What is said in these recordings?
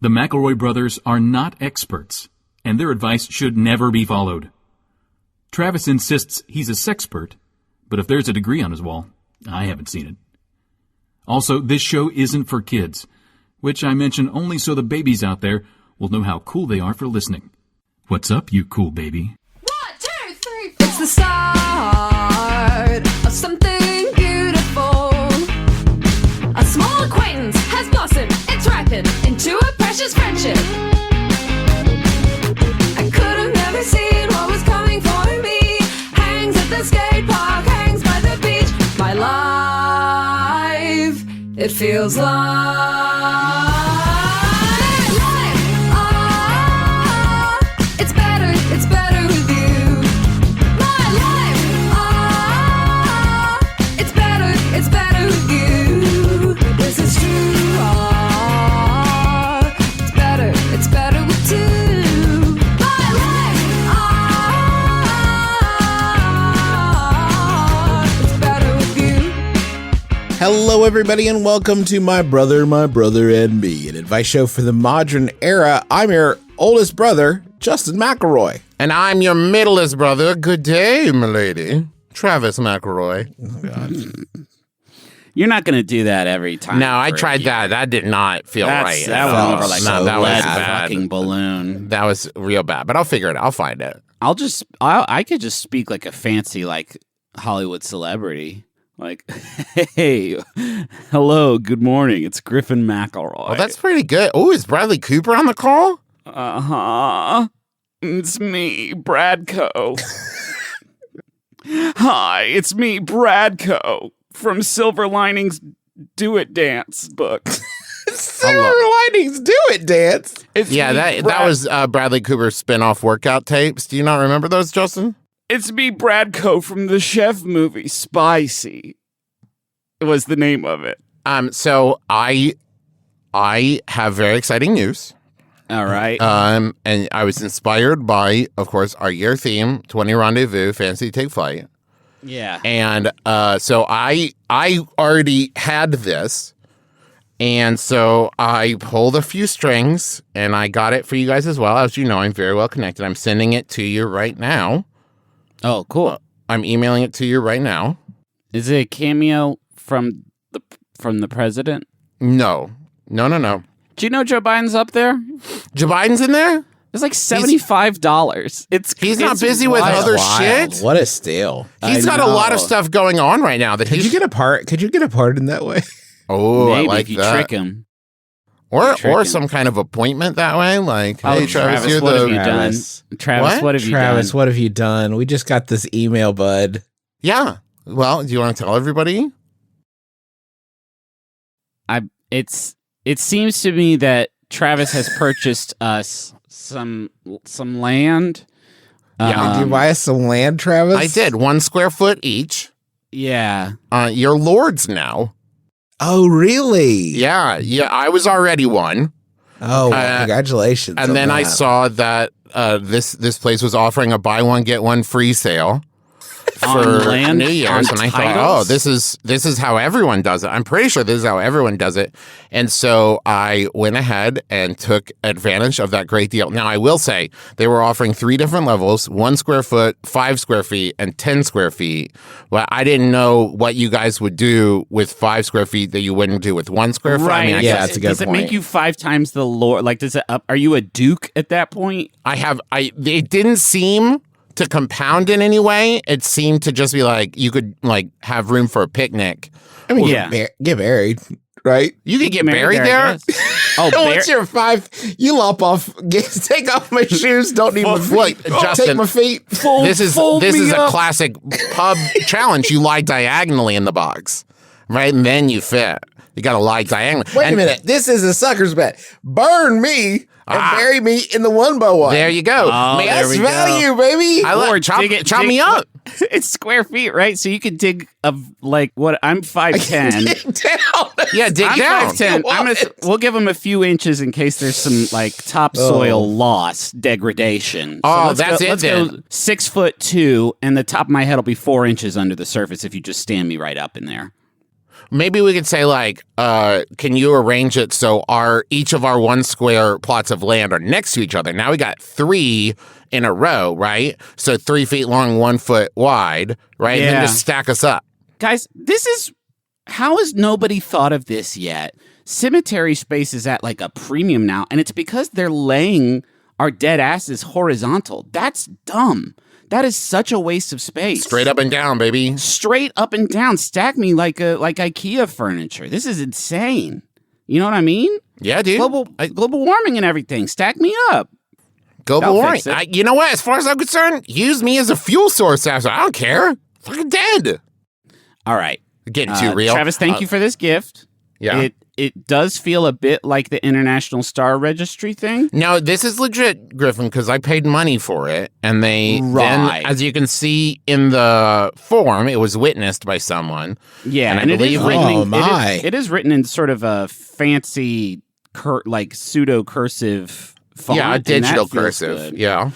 The McElroy brothers are not experts, and their advice should never be followed. Travis insists he's a sexpert, but if there's a degree on his wall, I haven't seen it. Also, this show isn't for kids, which I mention only so the babies out there will know how cool they are for listening. What's up, you cool baby? 1, 2, 3, 4. It's the start of something beautiful. A small acquaintance has blossomed, it's ripened into a precious friendship. I could have never seen what was coming for me. Hangs at the skate park, hangs by the beach. My life, it feels like it's better with you. My life, it's better with you. This is true, it's better with two. My life, it's better with you. Hello, everybody, and welcome to My Brother, and Me, an advice show for the modern era. I'm your oldest brother, Justin McElroy. And I'm your middlest brother. Good day, milady. Travis McElroy. Oh, God. You're not going to do that every time. No, I tried that. That did not feel right. That was more like no, a that was lead bad. fucking balloon. That was real bad, but I'll figure it out. I'll find it. I could just speak like a fancy, like, Hollywood celebrity. Like, hey, hello, good morning. It's Griffin McElroy. Oh, that's pretty good. Oh, is Bradley Cooper on the call? Uh-huh. It's me, BradCo. Hi, it's me, BradCo, from Silver Linings Do It Dance book. Silver Linings Do It Dance. That was Bradley Cooper's spin-off workout tapes. Do you not remember those, Justin? It's me, BradCo, from the chef movie Spicy. It was the name of it. So I have very exciting news. All right. And I was inspired by, of course, our year theme, 20 Rendezvous, Fancy Take Flight. Yeah. And so I already had this, and so I pulled a few strings, and I got it for you guys as well. As you know, I'm very well connected. I'm sending it to you right now. Oh, cool. I'm emailing it to you right now. Is it a cameo from the president? No. Do you know Joe Biden's up there? Joe Biden's in there? It's like $75. He's not busy with other shit. What a steal. He's got a lot of stuff going on right now. Could you get a part in that way? Oh, maybe I like if you that. trick him. Or some kind of appointment that way, like, hey, Travis, you're what the... have you done? Travis, what have you done? Travis, what have you done? We just got this email, bud. Yeah. Well, do you want to tell everybody? It seems to me that Travis has purchased us some land. Did you buy us some land, Travis? I did. 1 square foot each. Yeah. You're lords now. Oh, really? Yeah. I was already one. Oh, congratulations! And then I saw that this place was offering a buy one get one free sale for land, New Year's, and I thought, oh, this is how everyone does it. I'm pretty sure this is how everyone does it. And so I went ahead and took advantage of that great deal. Now, I will say they were offering 3 different levels: 1 square foot, 5 square feet, and 10 square feet. Well, I didn't know what you guys would do with 5 square feet that you wouldn't do with 1 square foot. Right. I mean, that's a good point. Does it make you 5 times the lord? Like, does it up? Are you a duke at that point? It didn't seem to compound in any way. It seemed to just be like you could like have room for a picnic. I mean, yeah. Get married, right? You could get buried there. Oh, what's your 5? You lop off, take off my shoes, don't need my feet. Justin, take my feet. This is a classic pub challenge. You lie diagonally in the box, right? And then you fit. You got to lie diagonally. Wait a minute. This is a sucker's bet. Burn me and bury me in the 1x1. There you go. Oh, Man, that's value, baby. Chop me up. It's square feet, right? So you could dig like what? I'm 5'10". Dig down. Yeah, dig I'm down. 5'10". We'll give him a few inches in case there's some like topsoil loss, degradation. Oh, let's that's go, it let's then. go 6'2", and the top of my head will be 4 inches under the surface if you just stand me right up in there. Maybe we could say like, can you arrange it so each of our 1 square plots of land are next to each other? Now we got 3 in a row, right? So 3 feet long, 1 foot wide, right? And then just stack us up. Guys, how has nobody thought of this yet? Cemetery space is at like a premium now, and it's because they're laying our dead asses horizontal. That's dumb. That is such a waste of space. Straight up and down, baby. Straight up and down. Stack me like IKEA furniture. This is insane. You know what I mean? Yeah, dude. Global warming and everything. Stack me up. Global warming. You know what? As far as I'm concerned, use me as a fuel source. I don't care. Fucking dead. All right. Getting too real. Travis, thank you for this gift. Yeah. It does feel a bit like the International Star Registry thing. No, this is legit, Griffin, because I paid money for it. And then, as you can see in the form, it was witnessed by someone. Yeah, and I believe it is written in sort of a fancy, pseudo-cursive font. Yeah, a digital cursive. Good. Yeah.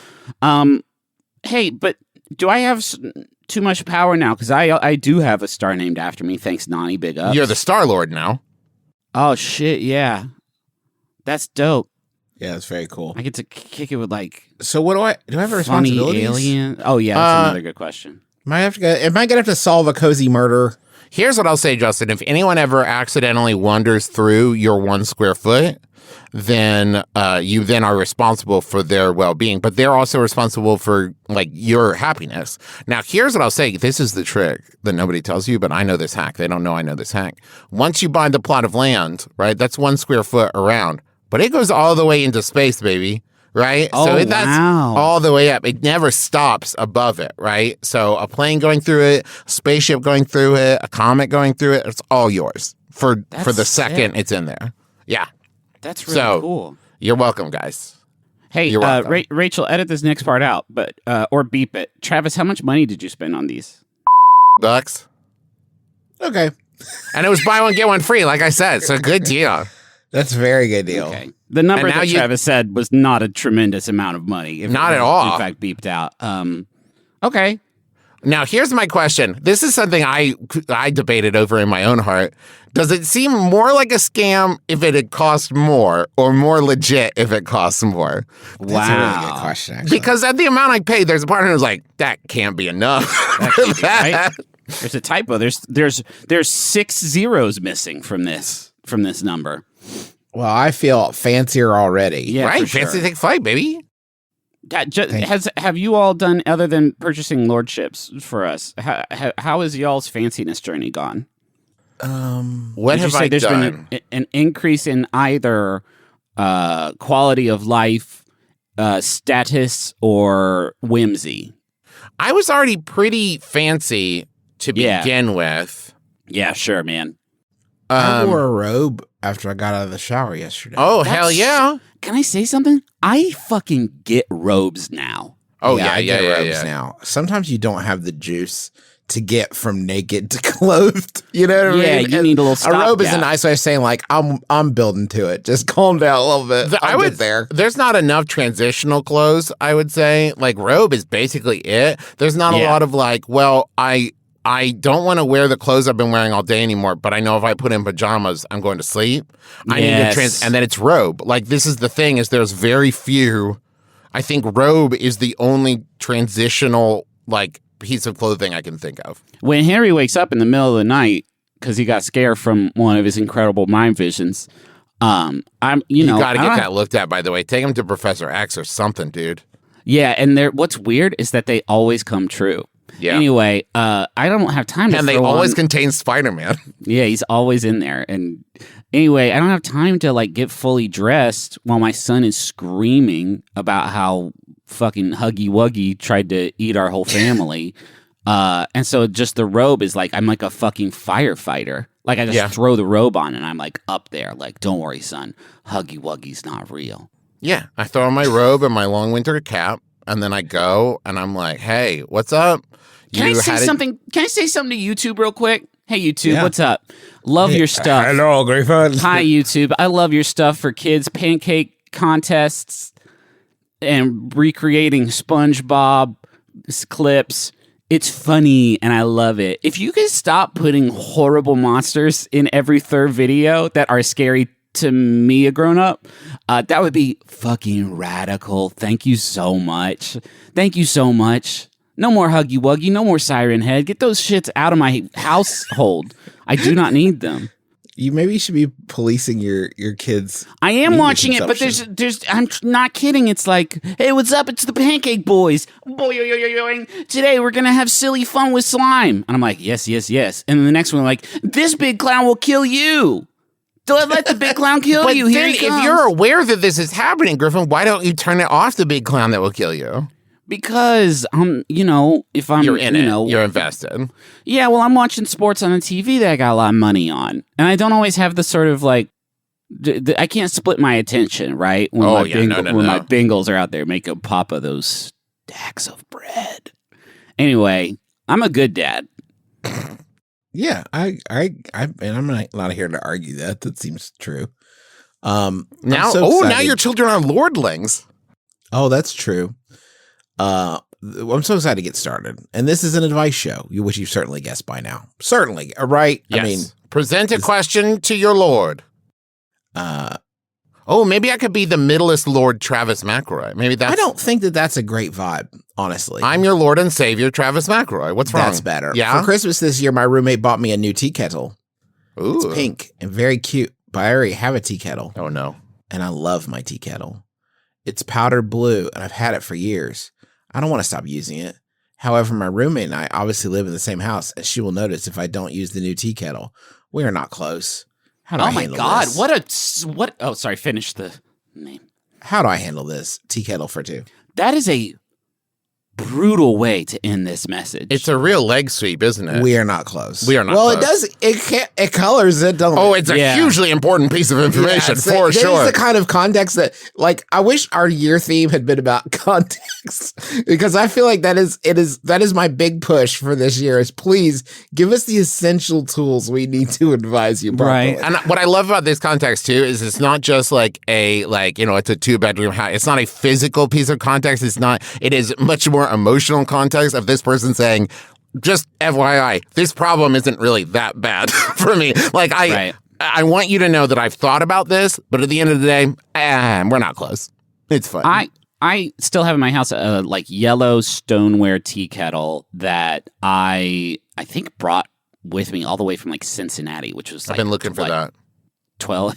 Hey, but do I have too much power now? Because I do have a star named after me. Thanks, Nani. Big ups. You're the Star Lord now. Oh, shit, yeah. That's dope. Yeah, it's very cool. I get to kick it with, like... So what do I have funny responsibilities? Alien? Oh, yeah, that's another good question. Am I going to have to solve a cozy murder? Here's what I'll say, Justin. If anyone ever accidentally wanders through your 1 square foot, then you then are responsible for their well-being, but they're also responsible for like your happiness. Now, here's what I'll say. This is the trick that nobody tells you, but I know this hack. They don't know I know this hack. Once you buy the plot of land, right, that's 1 square foot around, but it goes all the way into space, baby, right? Oh, so that's all the way up. It never stops above it, right? So a plane going through it, a spaceship going through it, a comet going through it, it's all yours for the second it's in there. Yeah. That's really cool. You're welcome, guys. Hey, Rachel, edit this next part out, but or beep it. Travis, how much money did you spend on these? $. Okay. And it was buy one, get one free, like I said. So good deal. That's a very good deal. Okay. The number that Travis said was not a tremendous amount of money. Not at all. In fact, beeped out. Okay. Now, here's my question. This is something I debated over in my own heart. Does it seem more like a scam if it had cost more or more legit if it costs more? That's a really good question, actually. Because at the amount I paid, there's a partner who's like, that can't be enough. That can't be right. There's a typo. There's 6 zeros missing from this number. Well, I feel fancier already. Yeah, right? Sure. Fancy take flight, baby. Have you all done, other than purchasing lordships for us, how has y'all's fanciness journey gone? What have I there's done? been an increase in either quality of life, status, or whimsy? I was already pretty fancy to begin with. Yeah, sure, man. I wore a robe after I got out of the shower yesterday. Oh, hell yeah. Can I say something? I fucking get robes now. Oh, I get robes now. Sometimes you don't have the juice to get from naked to clothed. You know what I mean? Yeah, you need a little A robe is a nice way of saying, like, I'm building to it. Just calm down a little bit. I would there. There's not enough transitional clothes, I would say. Like, robe is basically it. There's not a lot of, like, well, I don't want to wear the clothes I've been wearing all day anymore, but I know if I put in pajamas, I'm going to sleep. I need to and then it's robe. Like, this is the thing, is there's very few. I think robe is the only transitional, like, piece of clothing I can think of. When Harry wakes up in the middle of the night because he got scared from one of his incredible mind visions, you got to get that looked at, by the way. Take him to Professor X or something, dude. Yeah, and what's weird is that they always come true. Yeah. Anyway, I don't have time to And they always contain Spider-Man. Yeah, he's always in there. And anyway, I don't have time to like get fully dressed while my son is screaming about how fucking Huggy Wuggy tried to eat our whole family. And so just the robe is like, I'm like a fucking firefighter. Like I just throw the robe on and I'm like up there. Like, don't worry, son. Huggy Wuggy's not real. Yeah. I throw on my robe and my long winter cap. And then I go and I'm like, hey, what's up? Can I say something to YouTube real quick? Hey, YouTube, what's up? Love your stuff. Hello, Griffin. Hi, YouTube. I love your stuff for kids, pancake contests, and recreating SpongeBob clips It's funny, and I love it. If you could stop putting horrible monsters in every third video that are scary to me, a grown-up, that would be fucking radical. Thank you so much. Thank you so much. No more Huggy Wuggy, no more Siren Head. Get those shits out of my household. I do not need them. You maybe should be policing your kids. I am watching it, but there's I'm not kidding. It's like, hey, what's up? It's the Pancake Boys. Today we're gonna have silly fun with slime. And I'm like, yes, yes, yes. And then the next one, like, this big clown will kill you. Don't let the big clown kill you. Here he comes. If you're aware that this is happening, Griffin, why don't you turn it off the big clown that will kill you? Because if I'm you're in it, you're invested. Yeah, well, I'm watching sports on the TV that I got a lot of money on, and I don't always have the sort of like, I can't split my attention, right? When my Bengals are out there making Papa those stacks of bread. Anyway, I'm a good dad. Yeah, and I'm not here to argue that. That seems true. Now your children are lordlings. Oh, that's true. I'm so excited to get started. And this is an advice show, which you've certainly guessed by now. Certainly, right? Yes. I mean, present a question to your lord. Maybe I could be the middleist Lord Travis McElroy. Maybe that's... I don't think that's a great vibe, honestly. I'm your Lord and Savior, Travis McElroy. What's wrong? That's better. Yeah? For Christmas this year, my roommate bought me a new tea kettle. Ooh. It's pink and very cute, but I already have a tea kettle. Oh, no. And I love my tea kettle. It's powder blue, and I've had it for years. I don't want to stop using it. However, my roommate and I obviously live in the same house, and she will notice if I don't use the new tea kettle. We are not close. How do I handle this? What? Oh, sorry. Finish the name. How do I handle this? Tea kettle for two. That is a brutal way to end this message. It's a real leg sweep, isn't it? We are not close. We are not close. close. It colors it, don't it? Oh, it's a hugely important piece of information, for sure. It's the kind of context that, like, I wish our year theme had been about context, because I feel like that is my big push for this year is please give us the essential tools we need to advise you properly. Right. And what I love about this context, too, is it's not just like it's a 2-bedroom house. It's not a physical piece of context. It is much more emotional context of this person saying, just FYI, this problem isn't really that bad for me. Like, I want you to know that I've thought about this, but at the end of the day, we're not close. It's fine. I still have in my house a yellow stoneware tea kettle that I think brought with me all the way from Cincinnati, which was I've been looking for that. 12,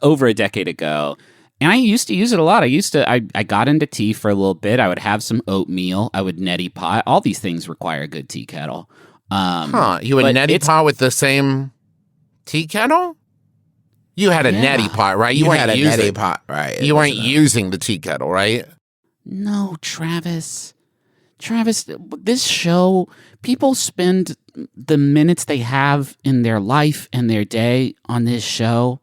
over a decade ago. And I used to use it a lot. I got into tea for a little bit. I would have some oatmeal. I would neti pot. All these things require a good tea kettle. You would neti pot with the same tea kettle? You had a neti pot, right? You had a neti pot, right? You weren't using the tea kettle, right? No, Travis. This show, people spend the minutes they have in their life and their day on this show.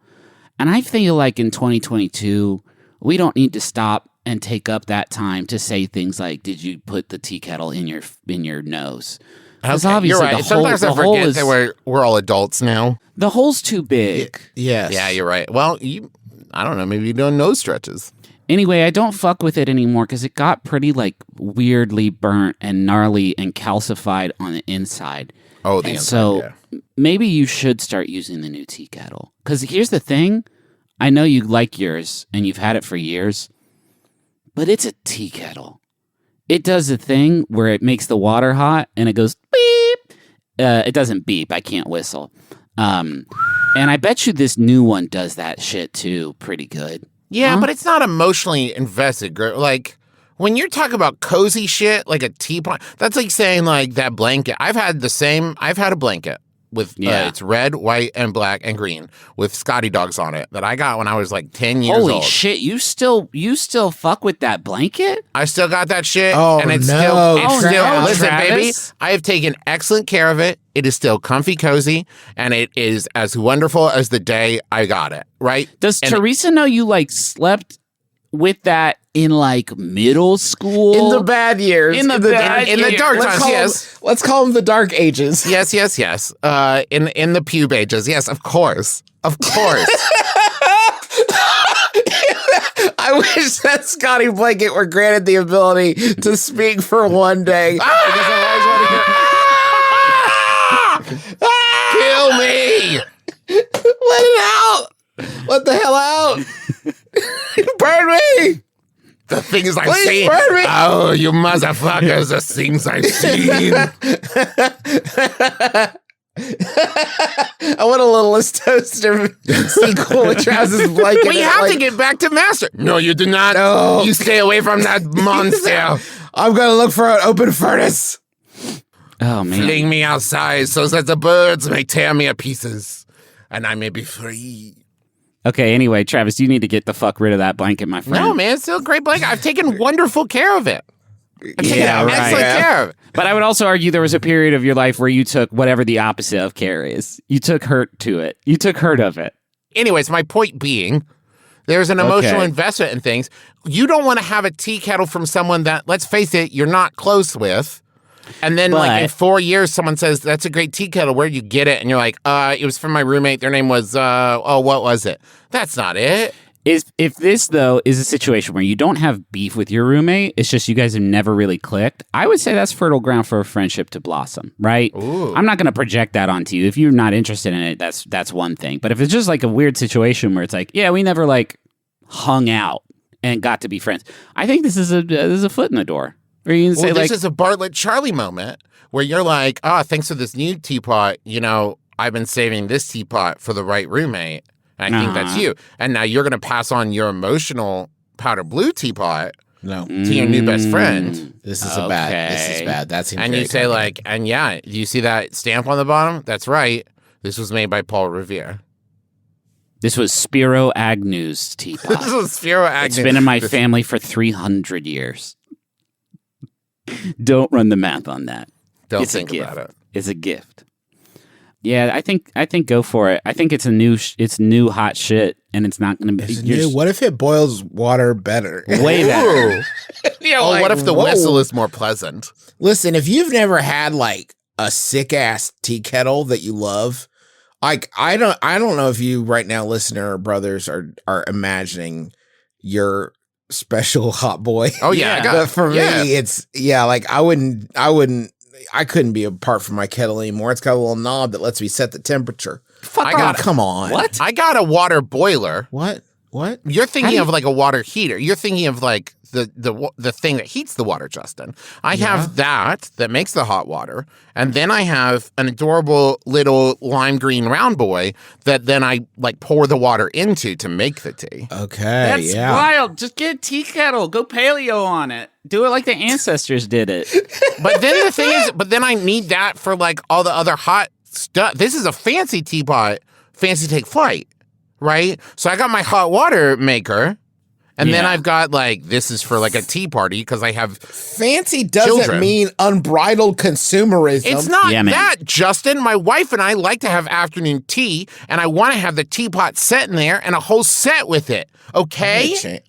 And I feel like in 2022, we don't need to stop and take up that time to say things like, did you put the tea kettle in your nose? Because obviously you're right. Sometimes I forget that we're all adults now. The hole's too big. Yes. Yeah, you're right. Well, I don't know. Maybe you're doing nose stretches. Anyway, I don't fuck with it anymore because it got pretty weirdly burnt and gnarly and calcified on the inside. Oh, the inside, maybe you should start using the new tea kettle. Because here's the thing. I know you like yours and you've had it for years, but it's a tea kettle. It does a thing where it makes the water hot and it goes beep. It doesn't beep. I can't whistle. And I bet you this new one does that shit too pretty good. Yeah, but it's not emotionally invested. Like, when you're talking about cozy shit, like a teapot, that's like saying that blanket. I've had a blanket with, it's red, white, and black, and green with Scotty dogs on it that I got when I was 10 years old. Holy shit, you still fuck with that blanket? I still got that shit. Oh, and it's no. still, listen, Travis. baby, I have taken excellent care of it. It is still comfy cozy, and it is as wonderful as the day I got it, right? Does Teresa know you slept with that in middle school? In the bad years. In the dark times, yes. Let's call them the dark ages. Yes. In the pube ages, yes, of course. I wish that Scotty Blanket were granted the ability to speak for one day. Because I always want to Kill me! let it out. Let the hell out. Burn me. The things I've Please seen. burn me. Oh, you motherfuckers, the things I've seen. I want a Littlest Toaster sequel with Travis's Blanket. We have to get back to Master. No, you do not. No. You stay away from that monster. I'm going to look for an open furnace. Oh man. Fling me outside so that the birds may tear me to pieces and I may be free. Okay, anyway, Travis, you need to get the fuck rid of that blanket, my friend. No, man, it's still a great blanket. I've taken wonderful care of it. I've taken right. excellent care of it. But I would also argue there was a period of your life where you took whatever the opposite of care is. You took hurt to it. You took hurt of it. Anyways, my point being, there's an emotional Okay. investment in things. You don't want to have a tea kettle from someone that, let's face it, you're not close with. And then, like, in But- 4 years, someone says, that's a great tea kettle. Where'd you get it? And you're like, it was from my roommate. Their name was, what was it? That's not it. If this, though, is a situation where you don't have beef with your roommate, it's just you guys have never really clicked, I would say that's fertile ground for a friendship to blossom, right? Ooh. I'm not going to project that onto you. If you're not interested in it, that's one thing. But if it's just like a weird situation where it's like, yeah, we never like hung out and got to be friends, I think this is a foot in the door. Or you can say This like, is a Bartlett Charlie moment where you're like, thanks for this new teapot. You know, I've been saving this teapot for the right roommate. And I think that's you. And now you're going to pass on your emotional powder blue teapot No. to your new best friend. This is bad. This is bad. That seems And very you say complicated. like, and yeah, you see that stamp on the bottom? That's right. This was made by Paul Revere. this was Spiro Agnew's teapot. This was Spiro Agnew. It's been in my family for 300 years. Don't run the math on that. Don't It's a think gift. about it. It's a gift. Yeah, I think go for it. I think it's it's new hot shit, and it's not going to be. What if it boils water better? Way better. Yeah, Oh, like, what if the whoa. whistle is more pleasant? Listen, if you've never had like a sick ass tea kettle that you love, like I don't know if you right now, listener or brothers, are imagining your special hot boy. Oh yeah, I got But for yeah. me, it's like I couldn't be apart from my kettle anymore. It's got a little knob that lets me set the temperature. I got Come on. what? I got a water boiler. What? You're thinking of like a water heater. You're thinking of like the thing that heats the water, Justin. I have that makes the hot water, and then I have an adorable little lime green round boy that then I like pour the water into to make the tea. Okay. That's yeah. wild. Just get a tea kettle. Go paleo on it. Do it like the ancestors did it. But then the thing is, I need that for like all the other hot stuff. This is a fancy teapot, fancy take flight, right? So I got my hot water maker. And then Yeah. I've got like, this is for like a tea party because I have. Fancy doesn't Children. mean unbridled consumerism. It's not Yeah, man. that, Justin. My wife and I like to have afternoon tea, and I want to have the teapot set in there and a whole set with it. Okay?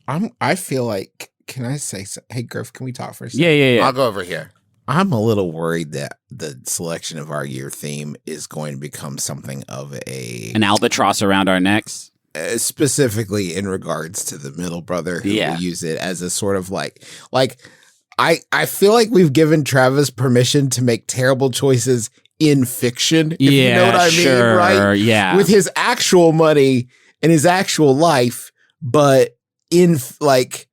I feel like, can I say, hey, Griff, can we talk for a second? Yeah. I'll go over here. I'm a little worried that the selection of our year theme is going to become something of An albatross around our necks. specifically in regards to the middle brother who Yeah. will use it as a sort of like I feel like we've given Travis permission to make terrible choices in fiction, if you know what I mean, right? Yeah. With his actual money and his actual life, but in like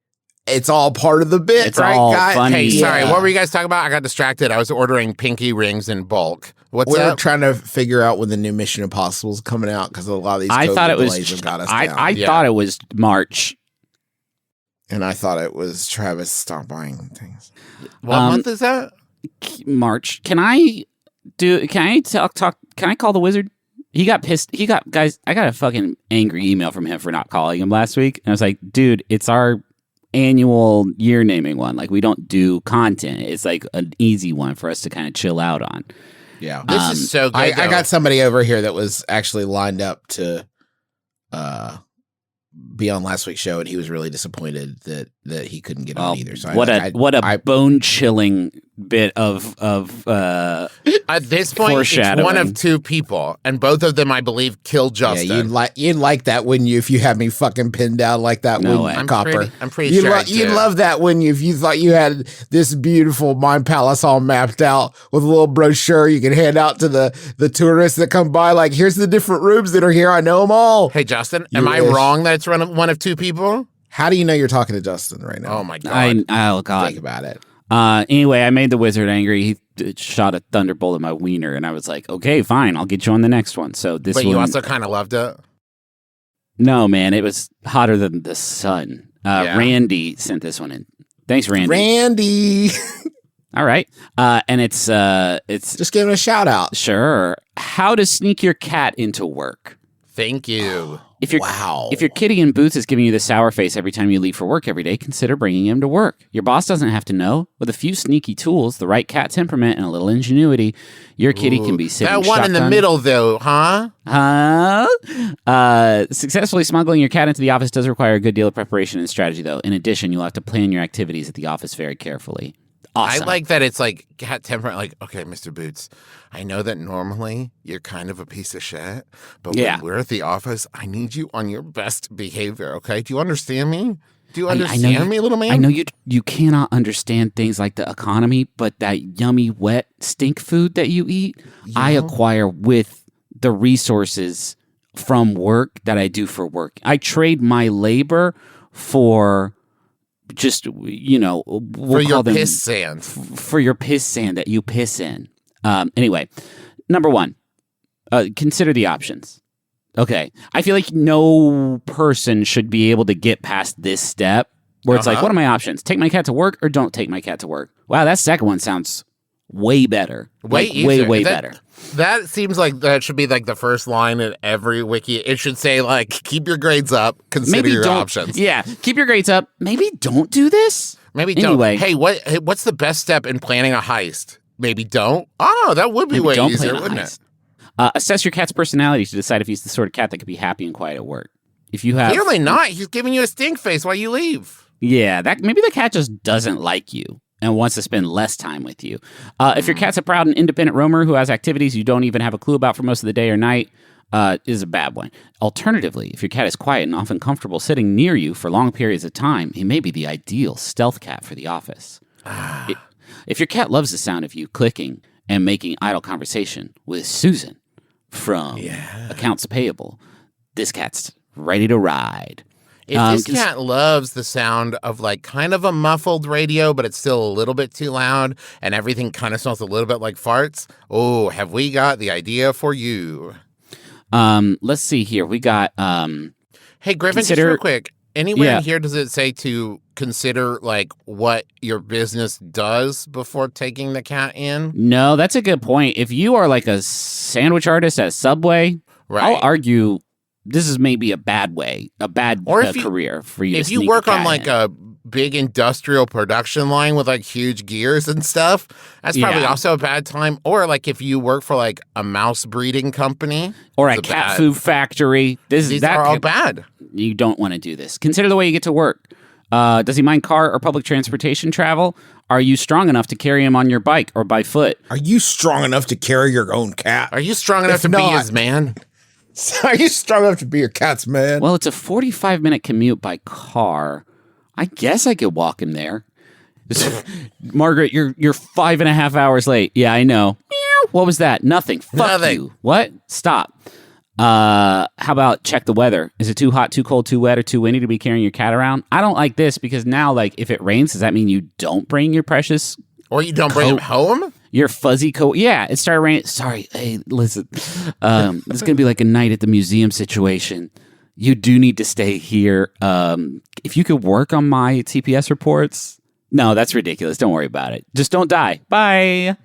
it's all part of the bit, It's right? all guys? funny. Hey, sorry, Yeah. what were you guys talking about? I got distracted. I was ordering pinky rings in bulk. What's We're up? trying to figure out when the new Mission Impossible is coming out because a lot of these I COVID thought it delays was. have got us I down. Yeah. thought it was March. And I thought it was Travis stop buying things. What month is that? March. Can I talk? Can I call the wizard? He got pissed. Guys, I got a fucking angry email from him for not calling him last week. And I was like, dude, it's our annual year naming one. Like, we don't do content. It's like an easy one for us to kind of chill out on. Yeah. This is so good. I though. got somebody over here that was actually lined up to be on last week's show, and he was really disappointed that he couldn't get on either. So what a bone chilling bit of At this point, it's foreshadowing. one of two people, and both of them, I believe, killed Justin. Yeah, you'd like that, wouldn't you? If you had me fucking pinned down like that, No wouldn't way. you, I'm Copper? pretty sure I You'd did. love that, wouldn't you? If you thought you had this beautiful mind palace all mapped out with a little brochure you can hand out to the tourists that come by. Like, here's the different rooms that are here. I know them all. Hey, Justin, You am I wish. wrong that it's one of two people? How do you know you're talking to Justin right now? Oh my god! oh god. Think about it. Anyway, I made the wizard angry. He shot a thunderbolt at my wiener, and I was like, "Okay, fine, I'll get you on the next one." So this But one, you also kind of loved it. no man, it was hotter than the sun. Yeah. Randy sent this one in. Thanks, Randy. Randy. All right, and it's Just give him a shout out. sure. How to sneak your cat into work. Thank you. If your Wow. if your kitty in boots is giving you the sour face every time you leave for work every day, consider bringing him to work. Your boss doesn't have to know. With a few sneaky tools, the right cat temperament, and a little ingenuity, your kitty can be sitting That one in the shotgun. middle, though, huh? Successfully smuggling your cat into the office does require a good deal of preparation and strategy, though. In addition, you'll have to plan your activities at the office very carefully. Awesome. I like that it's like cat temperament. Like, okay, Mr. Boots, I know that normally you're kind of a piece of shit, but Yeah. when we're at the office, I need you on your best behavior. Okay, do you understand me? Do you I know understand me, little man? I know you cannot understand things like the economy, but that yummy, wet stink food that you eat, I acquire with the resources from work that I do for work. I trade my labor for just, we'll for your call them piss sand. for your piss sand that you piss in. Anyway, number one, consider the options. Okay. I feel like no person should be able to get past this step where it's like, what are my options? Take my cat to work or don't take my cat to work? Wow, that second one sounds way better. Way Like, easier. way That- better. That seems like that should be like the first line in every wiki. It should say like, keep your grades up, consider your don't. options. Yeah. Keep your grades up. Maybe don't do this. Maybe don't. Anyway. Hey, what's the best step in planning a heist? Maybe don't. Oh, that would be Maybe way don't easier, plan a wouldn't heist. it? Assess your cat's personality to decide if he's the sort of cat that could be happy and quiet at work. If you have, Clearly not. He's giving you a stink face while you leave. yeah, that maybe the cat just doesn't like you and wants to spend less time with you. If your cat's a proud and independent roamer who has activities you don't even have a clue about for most of the day or night, is a bad one. Alternatively, if your cat is quiet and often comfortable sitting near you for long periods of time, he may be the ideal stealth cat for the office. If your cat loves the sound of you clicking and making idle conversation with Susan from Accounts Payable, this cat's ready to ride. If this cat loves the sound of like kind of a muffled radio, but it's still a little bit too loud and everything kind of smells a little bit like farts, oh, have we got the idea for you? Let's see here. We got Hey, Griffin, just real quick. Anywhere in here does it say to consider like what your business does before taking the cat in? no, that's a good point. If you are like a sandwich artist at Subway, Right. I'll argue this is maybe a bad way, a bad Or if you- career for you. If to you sneak work a on cat like in. a big industrial production line with like huge gears and stuff, that's probably Yeah. also a bad time. Or like if you work for like a mouse breeding company or a it's cat bad- food factory, These are all bad. You don't want to do this. Consider the way you get to work. Does he mind car or public transportation travel? Are you strong enough to carry him on your bike or by foot? Are you strong enough to carry your own cat? Are you strong enough If to be not- his man? Are you strong enough to be your cat's man? Well, it's a 45-minute commute by car. I guess I could walk him there. Margaret, you're 5.5 hours late. Yeah, I know. Meow. What was that? Nothing. Fuck Nothing. you. What? Stop. How about check the weather? Is it too hot, too cold, too wet, or too windy to be carrying your cat around? I don't like this because now, like, if it rains, does that mean you don't bring your precious, Or you don't bring him home? your fuzzy coat? Yeah, it started raining. Sorry. Hey, listen. It's going to be like a night at the museum situation. You do need to stay here. If you could work on my TPS reports. No, that's ridiculous. Don't worry about it. Just don't die. Bye.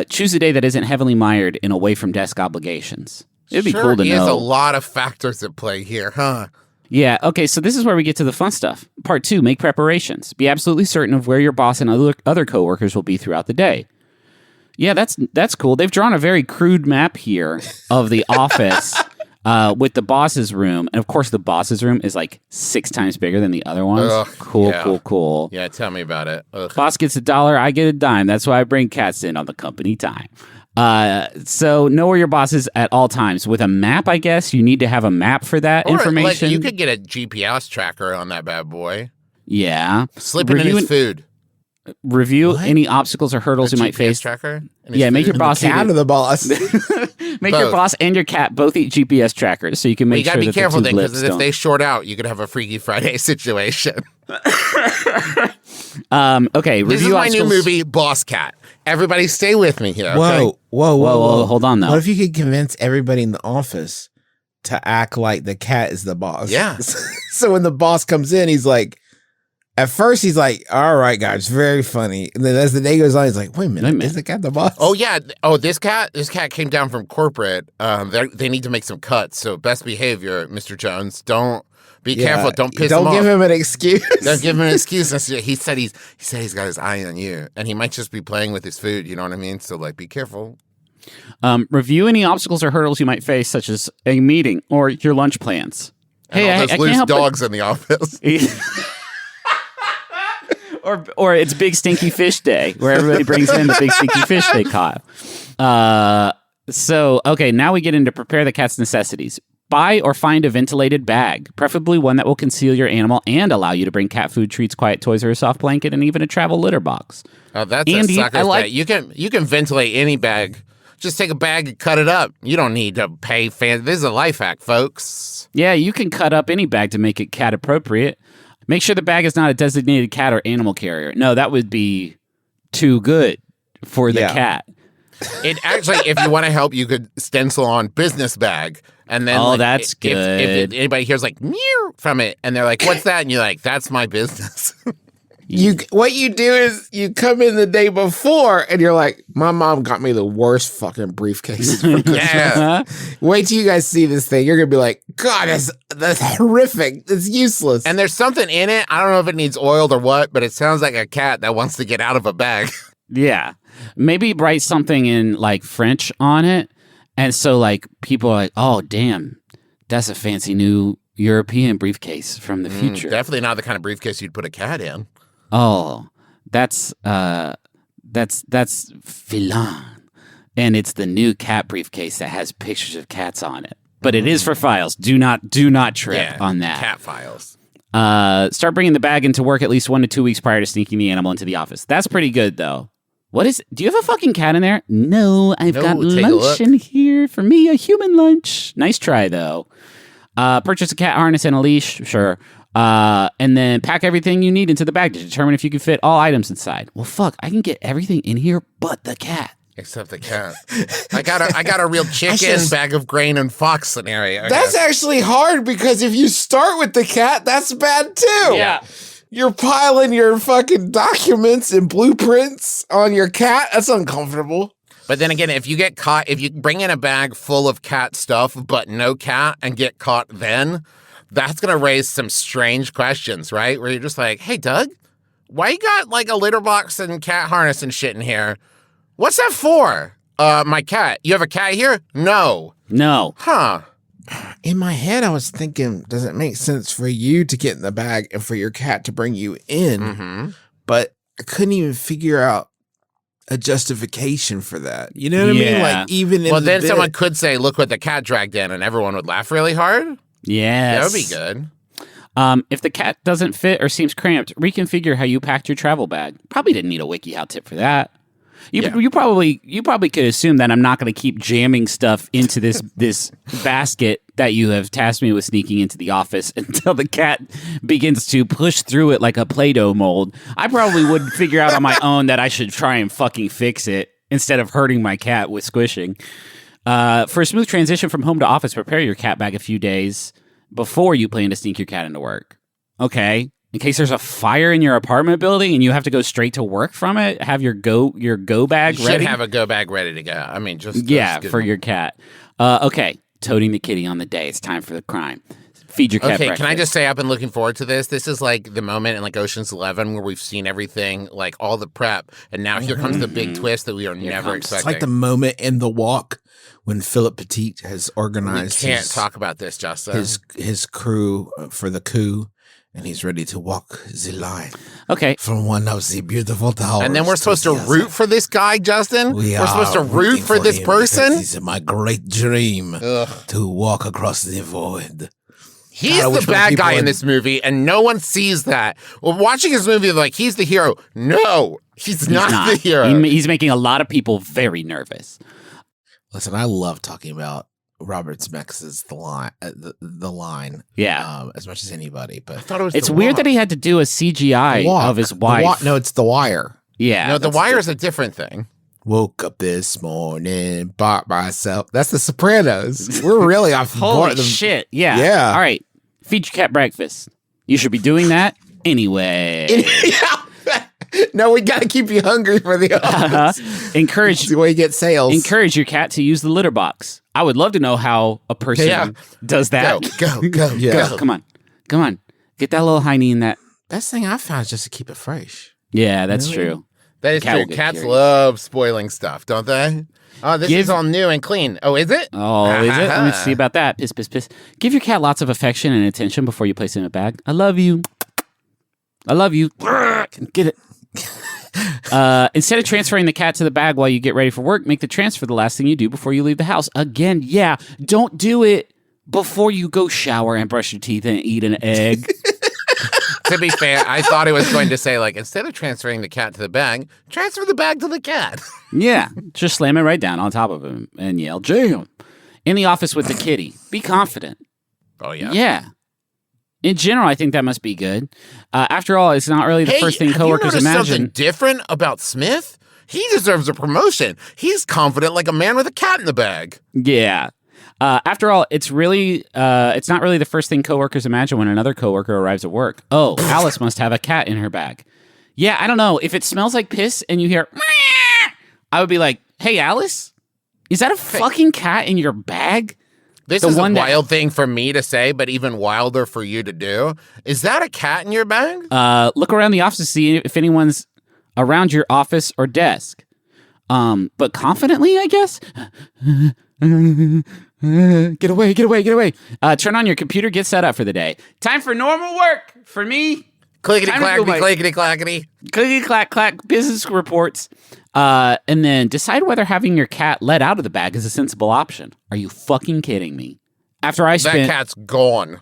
Choose a day that isn't heavily mired in away from desk obligations. It'd be cool to he know. has a lot of factors at play here, huh? Yeah, okay, so this is where we get to the fun stuff. Part 2, make preparations. Be absolutely certain of where your boss and other coworkers will be throughout the day. Yeah, that's cool. They've drawn a very crude map here of the office. with the boss's room. And of course, the boss's room is like 6 times bigger than the other ones. Ugh, Cool. Yeah, tell me about it. Ugh. Boss gets $1, I get a dime. That's why I bring cats in on the company time. So know where your boss is at all times. With a map, I guess, you need to have a map for that information. Like, you could get a GPS tracker on that bad boy. Yeah. Slipping in his food. Review any obstacles or hurdles you might face. Tracker? Yeah, make your boss cat or the boss. Make your boss and your cat both eat GPS trackers, so you can make sure that you gotta be careful then, because if don't. they short out, you could have a Freaky Friday situation. Okay, this is my new movie, Boss Cat. Everybody, stay with me here. Okay? Whoa! Hold on, though. What if you could convince everybody in the office to act like the cat is the boss? Yeah. So when the boss comes in, he's like. At first, he's like, all right, guys, very funny. And then as the day goes on, he's like, wait a minute, is the cat the boss? Oh, yeah. Oh, this cat came down from corporate. They need to make some cuts. So best behavior, Mr. Jones. Don't be careful. Don't piss him off. Don't give him an excuse. Don't give him an excuse. He said he's got his eye on you. And he might just be playing with his food. You know what I mean? So, like, be careful. Review any obstacles or hurdles you might face, such as a meeting or your lunch plans. And all those loose dogs in the office. Or it's Big Stinky Fish Day, where everybody brings in the big stinky fish they caught. So, okay, now we get into prepare the cat's necessities. Buy or find a ventilated bag, preferably one that will conceal your animal and allow you to bring cat food, treats, quiet toys, or a soft blanket, and even a travel litter box. Oh, that's a sucker's bag. You can ventilate any bag. Just take a bag and cut it up. You don't need to pay fans. This is a life hack, folks. Yeah, you can cut up any bag to make it cat appropriate. Make sure the bag is not a designated cat or animal carrier. No, that would be too good for the cat. It actually, if you want to help, you could stencil on business bag. And then, that's good. If anybody hears like meow from it, and they're like, "What's that?" and you're like, "That's my business." What you do is you come in the day before and you're like, my mom got me the worst fucking briefcase for Christmas. Yeah. Wait till you guys see this thing. You're gonna be like, God, that's horrific. It's useless. And there's something in it. I don't know if it needs oiled or what, but it sounds like a cat that wants to get out of a bag. Yeah. Maybe write something in like French on it. And so like people are like, oh damn, that's a fancy new European briefcase from the future. Definitely not the kind of briefcase you'd put a cat in. Oh, that's Filan. And it's the new cat briefcase that has pictures of cats on it. But it is for files. Do not trip on that. Cat files. Start bringing the bag into work at least 1 to 2 weeks prior to sneaking the animal into the office. That's pretty good, though. Do you have a fucking cat in there? No, I've got lunch in here for me, a human lunch. Nice try, though. Purchase a cat harness and a leash, sure. And then pack everything you need into the bag to determine if you can fit all items inside. Well, fuck, I can get everything in here but the cat. Except the cat. I got a real chicken, bag of grain, and fox scenario. That's actually hard because if you start with the cat, that's bad too. Yeah. You're piling your fucking documents and blueprints on your cat. That's uncomfortable. But then again, if you get caught, if you bring in a bag full of cat stuff but no cat and get caught then, that's going to raise some strange questions, right? Where you're just like, hey, Doug, why you got like a litter box and cat harness and shit in here? What's that for? My cat. You have a cat here? No. Huh. In my head, I was thinking, does it make sense for you to get in the bag and for your cat to bring you in? Mm-hmm. But I couldn't even figure out a justification for that. You know what I mean? Like even in then someone could say, look what the cat dragged in, and everyone would laugh really hard. Yes. That would be good. If the cat doesn't fit or seems cramped, reconfigure how you packed your travel bag. Probably didn't need a WikiHow tip for that. You probably could assume that I'm not going to keep jamming stuff into this basket that you have tasked me with sneaking into the office until the cat begins to push through it like a Play-Doh mold. I probably would figure out on my own that I should try and fucking fix it instead of hurting my cat with squishing. For a smooth transition from home to office, prepare your cat bag a few days before you plan to sneak your cat into work. Okay. In case there's a fire in your apartment building and you have to go straight to work from it, have your go bag ready. ready. Should have a go bag ready to go. I mean, just for your cat. Okay, toting the kitty on the day. It's time for the crime. Feed your cat Okay, breakfast. can I just say I've been looking forward to this. This is like the moment in like Ocean's 11 where we've seen everything, like all the prep, and now here comes the big twist that we are never It's expecting. like the moment in The Walk when Philip Petit has we organized can't talk about this, Justin. his crew for the coup, and he's ready to walk the line Okay. from one of the beautiful towers. And then we're supposed to the other. root for this guy, Justin? We're supposed to root rooting for this him person? because It's my great dream Ugh. to walk across the void. He's God, I wish the more bad people guy in would- this movie, and no one sees that. Well, watching his movie, like, he's the hero. No, he's not the hero. He's making a lot of people very nervous. Listen, I love talking about Robert Zemeckis' the line. Yeah. As much as anybody, but I thought it was It's The weird Walk. that he had to do a CGI Walk. of his The wife. No, it's The Wire. Yeah. No, The that's Wire is a different thing. Woke up this morning, bought myself. That's The Sopranos. We're really off. Holy the- shit. Yeah. Yeah. All right. Feed your cat breakfast. You should be doing that anyway. No, we got to keep you hungry for the office. Encourage It's the way you get sales. encourage your cat to use the litter box. I would love to know how a person Yeah. does that. Go. Yeah. Come on. Get that little hiney in that. Best thing I found is just to keep it fresh. Yeah, that's Really? true. That is Cat true. will get Cats curious. love spoiling stuff, don't they? Oh, this is all new and clean. Oh, is it? Oh, is it? Let me see about that. Piss. Give your cat lots of affection and attention before you place it in a bag. I love you. Get it. Instead of transferring the cat to the bag while you get ready for work, make the transfer the last thing you do before you leave the house. Again, yeah, don't do it before you go shower and brush your teeth and eat an egg. To be fair, I thought it was going to say, like, instead of transferring the cat to the bag, transfer the bag to the cat. Yeah, just slam it right down on top of him and yell, "Jam!" In the office with the kitty. Be confident. Oh, yeah. Yeah. In general, I think that must be good. After all, it's not really the first thing coworkers have you noticed imagine. something different about Smith? He deserves a promotion. He's confident like a man with a cat in the bag. Yeah. After all, it's not really the first thing coworkers imagine when another coworker arrives at work. Oh, Alice must have a cat in her bag. Yeah, I don't know. If it smells like piss and you hear, "Meow," I would be like, "Hey, Alice, is that a fucking cat in your bag?" This The is a one that- wild thing for me to say, but even wilder for you to do. Is that a cat in your bag? Look around the office to see if anyone's around your office or desk. But confidently, I guess. Get away. Turn on your computer, get set up for the day. Time for normal work for me. Clickety Time to do my- clackety, clickety clackety. Clickety clack clack business reports. And then decide whether having your cat let out of the bag is a sensible option. Are you fucking kidding me? After I That spent cat's gone.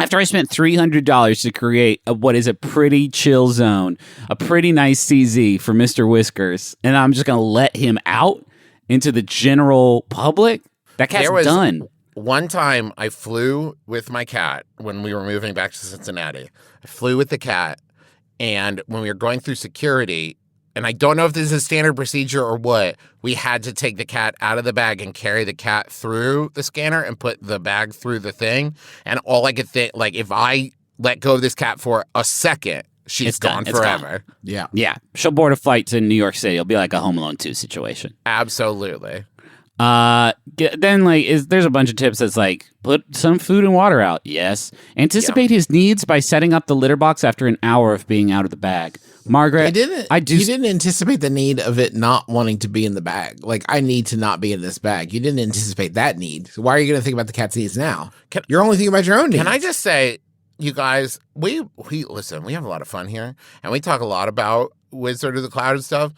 $300 to create what is a pretty chill zone, a pretty nice CZ for Mr. Whiskers, and I'm just going to let him out into the general public, that cat's There was- done. One time I flew with my cat when we were moving back to Cincinnati. I flew with the cat, and when we were going through security, and I don't know if this is a standard procedure or what, we had to take the cat out of the bag and carry the cat through the scanner and put the bag through the thing. And all I could think, like, if I let go of this cat for a second, she's It's done. gone It's gone. forever. Yeah. Yeah, she'll board a flight to New York City. It'll be like a Home Alone 2 situation. Absolutely. Then there's a bunch of tips that's like, put some food and water out. Yes. Anticipate his needs by setting up the litter box after an hour of being out of the bag. Margaret, You didn't anticipate the need of it not wanting to be in the bag. Like, I need to not be in this bag. You didn't anticipate that need. So why are you going to think about the cat's needs now? You're only thinking about your own needs. Can I just say, you guys, we listen, we have a lot of fun here, and we talk a lot about Wizard of the Cloud and stuff.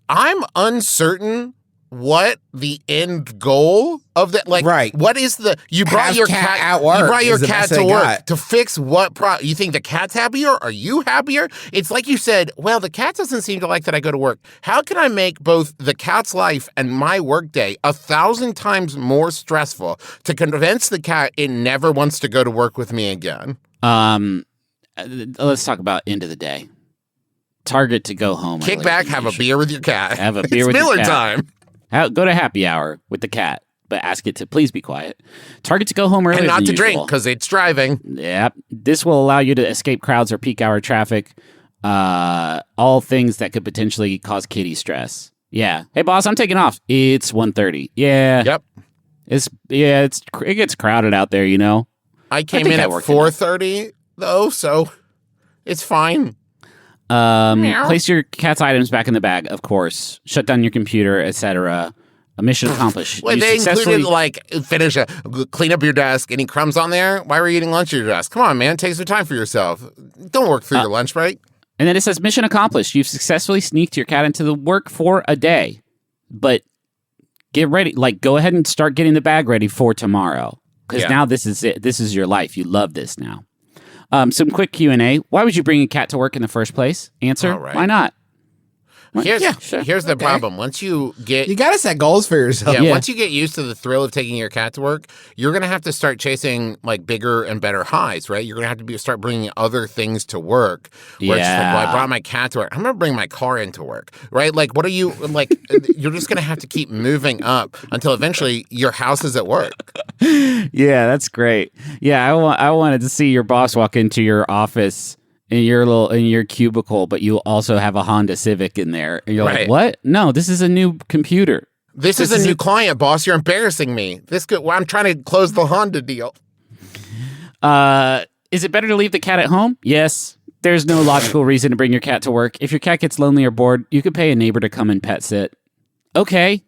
I'm uncertain what the end goal of that, like, Right. what is you brought Have your cat cat at work you brought your is the cat best to they work got. to fix what you think the cat's happier? Are you happier? It's like you said, well, the cat doesn't seem to like that I go to work. How can I make both the cat's life and my workday 1,000 times more stressful to convince the cat it never wants to go to work with me again? Let's talk about end of the day. Target to go home. Kick early. back, have a beer with your cat. Have a beer It's with your Miller cat. time. Go to happy hour with the cat, but ask it to please be quiet. Target to go home early And not than to drink usual. because it's driving. Yep. This will allow you to escape crowds or peak hour traffic. All things that could potentially cause kitty stress. Yeah. Hey, boss, I'm taking off. It's 1:30. Yeah. Yep. It gets crowded out there, you know. I came think in I at worked enough. 4:30 though, so it's fine. Place your cat's items back in the bag, of course. Shut down your computer, etc. A mission accomplished. Well, You they successfully- included clean up your desk. Any crumbs on there? Why were you eating lunch at your desk? Come on, man, take some time for yourself. Don't work through your lunch break. And then it says mission accomplished. You've successfully sneaked your cat into the work for a day. But get ready. Like, go ahead and start getting the bag ready for tomorrow. Because now this is it. This is your life. You love this now. Some quick Q&A. Why would you bring a cat to work in the first place? Answer, All right. why not? Here's the problem. Once you get You got to set goals for yourself. Yeah. once you get used to the thrill of taking your cat to work, you're going to have to start chasing like bigger and better highs, right? You're going to have to start bringing other things to work. Where it's just like, well, I brought my cat to work. I'm going to bring my car into work, right? Like, what are you like? You're just going to have to keep moving up until eventually your house is at work. Yeah, that's great. Yeah, I wanted to see your boss walk into your office in your cubicle, but you also have a Honda Civic in there. And you're like, Right. what? No, this is a new computer. This is a new client, boss. You're embarrassing me. I'm trying to close the Honda deal. Is it better to leave the cat at home? Yes. There's no logical reason to bring your cat to work. If your cat gets lonely or bored, you could pay a neighbor to come and pet sit. Okay.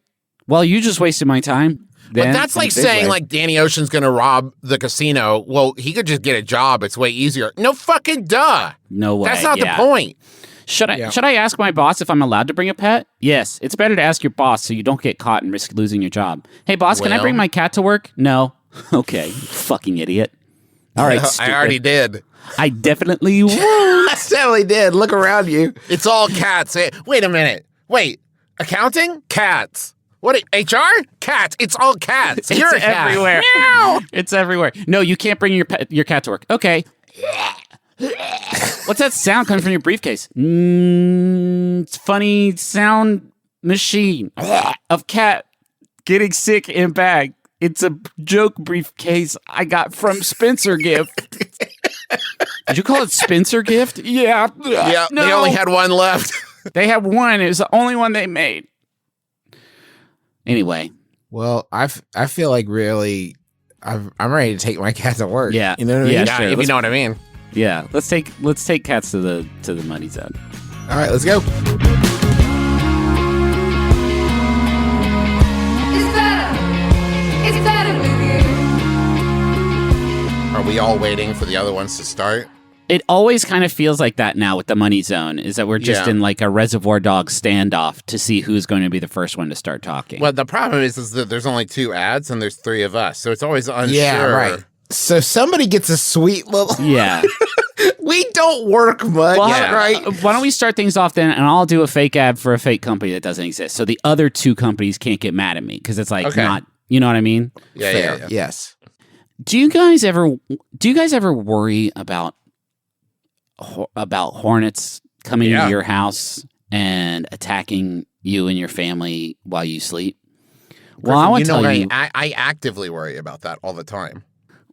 Well, you just wasted my time. But then, that's in a like big saying way. like Danny Ocean's going to rob the casino. Well, he could just get a job. It's way easier. No fucking duh. No way. That's not yeah. the point. Should I ask my boss if I'm allowed to bring a pet? Yes. It's better to ask your boss so you don't get caught and risk losing your job. Hey, boss, can I Well- bring my cat to work? No. Okay. Fucking idiot. All right. I stupid. already did. I definitely won't. I definitely did. Look around you. It's all cats. Wait a minute. Wait. Accounting? Cats. What? HR? Cats. It's all cats. You're a It's cat. everywhere. Meow. It's everywhere. No, you can't bring your cat to work. Okay. What's that sound coming from your briefcase? It's funny sound machine of cat getting sick in bag. It's a joke briefcase I got from Spencer Gift. Did you call it Spencer Gift? Yeah. Yeah, No. they only had one left. They have one. It was the only one they made. Anyway. Well, I feel like really, I'm ready to take my cat to work. Yeah. You know what I Yeah, mean? Yeah, sure. if you know what I mean. Yeah. Let's take cats to the money zone. All right, let's go. It's better with you. Are we all waiting for the other ones to start? It always kind of feels like that now with the money zone, is that we're just Yeah. in like a Reservoir Dog standoff to see who's going to be the first one to start talking. Well, the problem is that there's only 2 ads and there's 3 of us, so it's always unsure. Yeah, right. So somebody gets a sweet little. Yeah. We don't work much, Well, Yeah. right? Why don't we start things off then, and I'll do a fake ad for a fake company that doesn't exist, so the other 2 companies can't get mad at me because it's like Okay. not, you know what I mean? Yeah, Fair. yeah. Yes. Do you guys ever worry about hornets coming Yeah. into your house and attacking you and your family while you sleep? Well, I want to tell you. I actively worry about that all the time.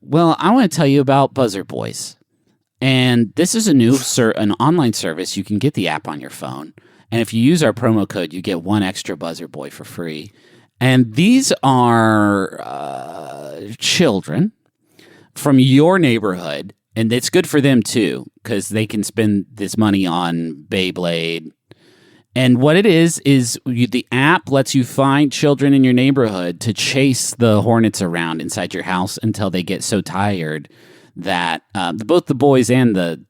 Well, I want to tell you about Buzzer Boys. And this is an online service. You can get the app on your phone. And if you use our promo code, you get 1 extra Buzzer Boy for free. And these are children from your neighborhood. And it's good for them, too, because they can spend this money on Beyblade. And what it is the app lets you find children in your neighborhood to chase the hornets around inside your house until they get so tired that both the boys and the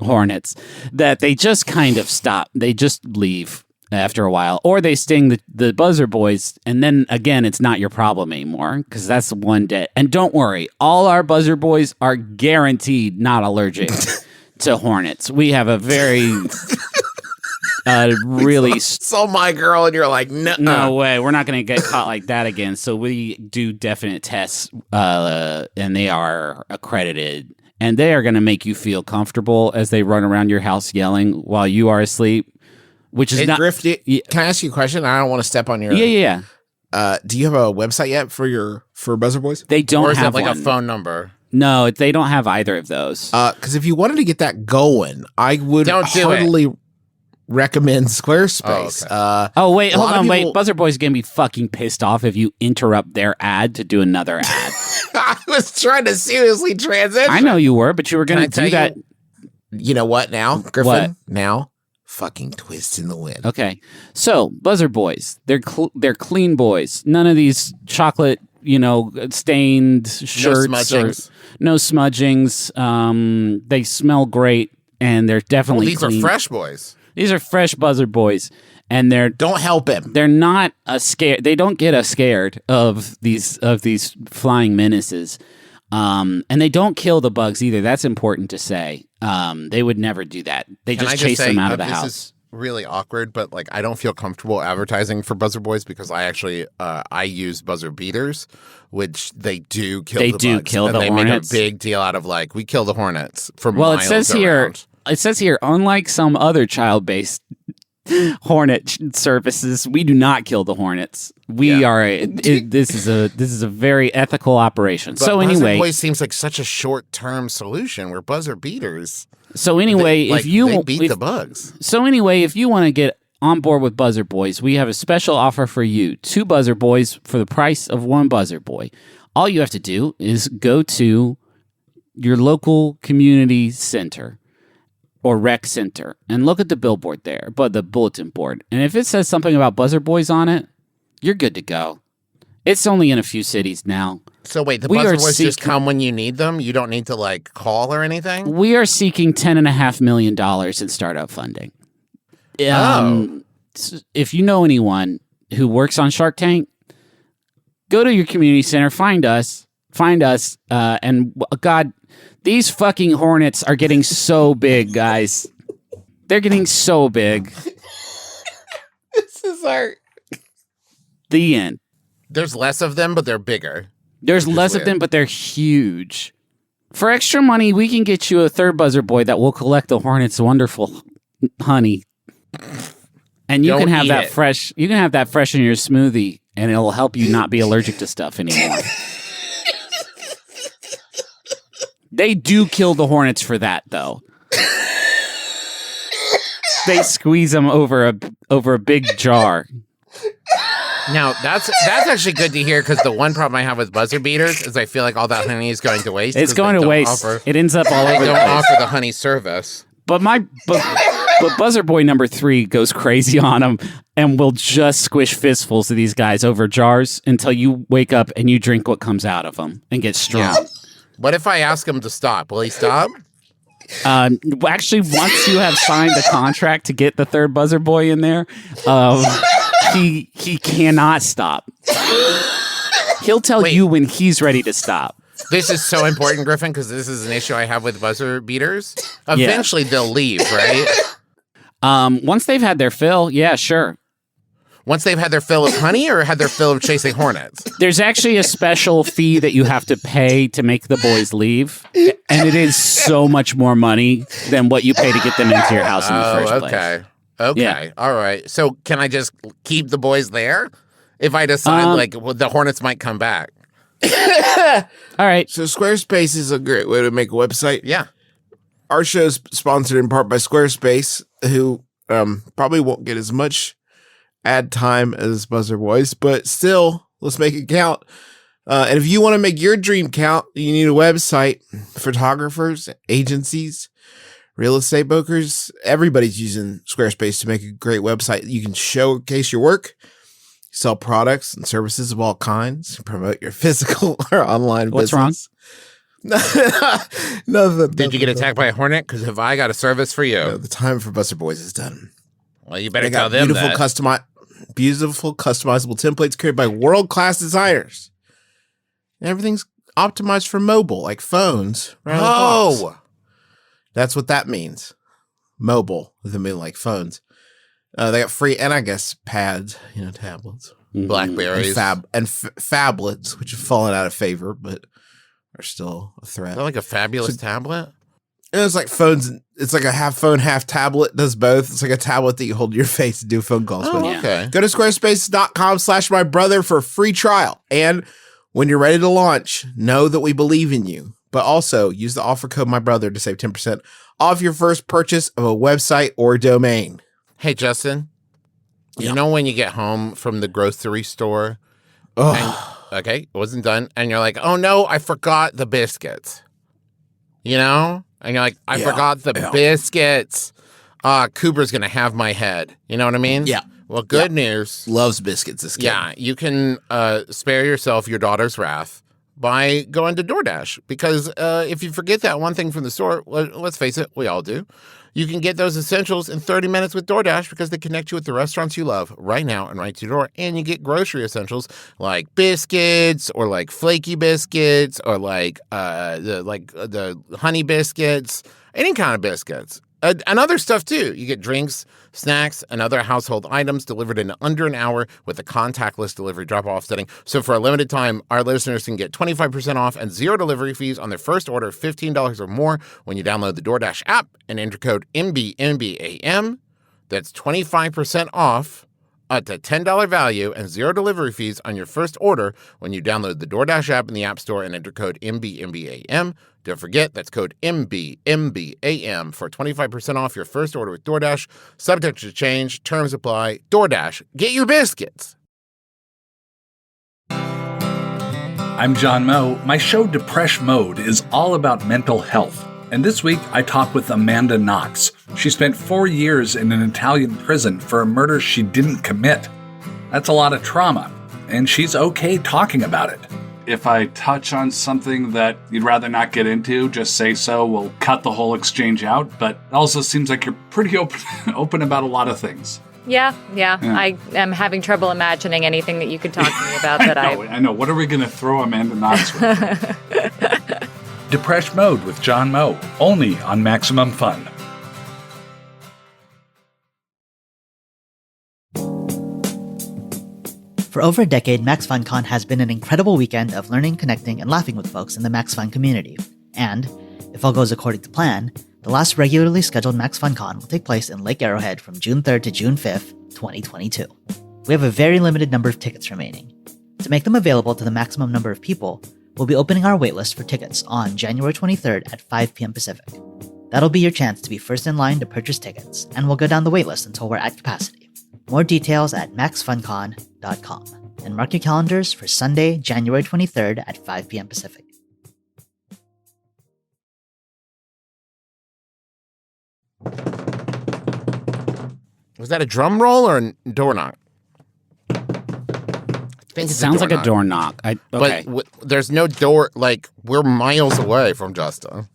hornets that they just kind of stop. They just leave after a while, or they sting the Buzzer Boys, and then again, it's not your problem anymore because that's one day. And don't worry, all our Buzzer Boys are guaranteed not allergic to hornets. We have a very really So my girl, and you're like, no way. We're not going to get caught like that again. So we do definite tests, and they are accredited. And they are going to make you feel comfortable as they run around your house yelling while you are asleep, which is Hey, not. Griff, can I ask you a question? I don't want to step on your. Yeah. Do you have a website yet for Buzzer Boys? They don't Or is have it like one. a phone number? No, they don't have either of those. Because if you wanted to get that going, I would Don't do heartily recommend Squarespace. Oh, oh, wait, a hold lot of on, wait. people- Buzzer Boys are going to be fucking pissed off if you interrupt their ad to do another ad. I was trying to seriously transition. I know you were, but you were going to do that. You know what now, Griffin? What? Now, fucking twist in the wind. Okay. So, Buzzer Boys. They're clean boys. None of these chocolate, stained shirts. No smudgings. They smell great, and they're definitely these clean. are fresh boys. These are fresh Buzzer Boys. And don't help him. They're not scared. They don't get scared of these flying menaces, and they don't kill the bugs either. That's important to say. They would never do that. They just chase them out of the house. This is really awkward, but I don't feel comfortable advertising for Buzzer Boys because I actually I use buzzer beaters, which they do kill. They do bugs, kill and the they hornets. Make a big deal out of we kill the hornets for well, miles it says around. here, unlike some other child-based hornet services, we do not kill the hornets. This is a very ethical operation. But so Buzzer anyway, Boys seems like such a short-term solution. We're buzzer beaters. So anyway, they beat the bugs. So anyway, if you want to get on board with Buzzer Boys, we have a special offer for you: 2 Buzzer Boys for the price of 1 Buzzer Boy. All you have to do is go to your local community center or rec center and look at the billboard there, but the bulletin board. And if it says something about Buzzer Boys on it, you're good to go. It's only in a few cities now. So wait, the Buzzer Boys just come when you need them? You don't need to call or anything? We are seeking $10.5 million in startup funding. If you know anyone who works on Shark Tank, go to your community center, find us, and God, these fucking hornets are getting so big, guys. They're getting so big. This is the end. There's less of them, but they're bigger. There's less of them, but they're huge. For extra money, we can get you a 3rd Buzzer Boy that will collect the hornet's wonderful honey. And you can have that fresh. You can have that fresh in your smoothie, and it'll help you not be allergic to stuff anymore. They do kill the hornets for that, though. They squeeze them over a big jar. Now, that's actually good to hear because the one problem I have with buzzer beaters is I feel like all that honey is going to waste. It's going to waste. It ends up all over They the don't place. offer the honey service. But Buzzer Boy number 3 goes crazy on them and will just squish fistfuls of these guys over jars until you wake up and you drink what comes out of them and get strong. Yeah. What if I ask him to stop? Will he stop? Actually, once you have signed the contract to get the 3rd Buzzer Boy in there, he cannot stop. He'll tell you when he's ready to stop. This is so important, Griffin, because this is an issue I have with buzzer beaters. Eventually, they'll leave, right? Once they've had their fill, yeah, sure. Once they've had their fill of honey or had their fill of chasing hornets? There's actually a special fee that you have to pay to make the boys leave. And it is so much more money than what you pay to get them into your house in the first place. Okay. Yeah. All right. So can I just keep the boys there? If I decide, the hornets might come back. All right. So Squarespace is a great way to make a website. Yeah. Our show is sponsored in part by Squarespace, who probably won't get as much ad time as Buzzer Boys, but still, let's make it count. And if you want to make your dream count, you need a website. Photographers, agencies, real estate brokers, everybody's using Squarespace to make a great website. You can showcase your work, sell products and services of all kinds, promote your physical or online What's business. wrong? Did you get attacked by a hornet? Because if I got a service for you. No, the time for Buzzer Boys is done. Well, you better They tell got them beautiful customizable templates created by world-class designers. And everything's optimized for mobile, like phones. Right out of the box. That's what that means. Mobile, doesn't mean like phones. They got free, and I guess pads, tablets. Blackberries. And phablets, which have fallen out of favor, but are still a threat. Is that like a fabulous tablet? And it's like phones. It's like a half phone, half tablet. Does both. It's like a tablet that you hold to your face and do phone calls with. Okay. Go to squarespace.com/mybrother for a free trial. And when you're ready to launch, know that we believe in you. But also use the offer code MyBrother to save 10% off your first purchase of a website or domain. Hey, Justin. You know when you get home from the grocery store Okay, it wasn't done. And you're like, oh no, I forgot the biscuits. You know? And you're like, I forgot the biscuits. Cooper's going to have my head. You know what I mean? Yeah. Well, good news. Loves biscuits, this kid. Yeah, you can spare yourself your daughter's wrath by going to DoorDash. Because if you forget that one thing from the store, let's face it, we all do. You can get those essentials in 30 minutes with DoorDash because they connect you with the restaurants you love right now and right to your door. And you get grocery essentials like biscuits or like flaky biscuits or like the honey biscuits, any kind of biscuits. And other stuff, too. You get drinks, snacks, and other household items delivered in under an hour with a contactless delivery drop-off setting. So for a limited time, our listeners can get 25% off and 0 delivery fees on their first order of $15 or more when you download the DoorDash app and enter code MBMBaM. That's 25% off up to $10 value and 0 delivery fees on your first order when you download the DoorDash app in the App Store and enter code MBMBaM. Don't forget, that's code MBMBaM for 25% off your first order with DoorDash. Subject to change. Terms apply. DoorDash. Get your biscuits. I'm John Moe. My show Depression Mode is all about mental health. And this week, I talked with Amanda Knox. She spent 4 years in an Italian prison for a murder she didn't commit. That's a lot of trauma, and she's okay talking about it. If I touch on something that you'd rather not get into, just say so. We'll cut the whole exchange out, but it also seems like you're pretty open about a lot of things. Yeah. I am having trouble imagining anything that you could talk to me about that I know. What are we going to throw Amanda Knox with? Depression Mode with John Moe, only on Maximum Fun. For over a decade, Max FunCon has been an incredible weekend of learning, connecting, and laughing with folks in the Max Fun community. And, if all goes according to plan, the last regularly scheduled Max FunCon will take place in Lake Arrowhead from June 3rd to June 5th, 2022. We have a very limited number of tickets remaining. To make them available to the maximum number of people, we'll be opening our waitlist for tickets on January 23rd at 5 p.m. Pacific. That'll be your chance to be first in line to purchase tickets, and we'll go down the waitlist until we're at capacity. More details at maxfuncon.com. And mark your calendars for Sunday, January 23rd at 5 p.m. Pacific. Was that a drum roll or a door knock? It sounds like a door knock. Okay. But there's no door. Like, we're miles away from Justin.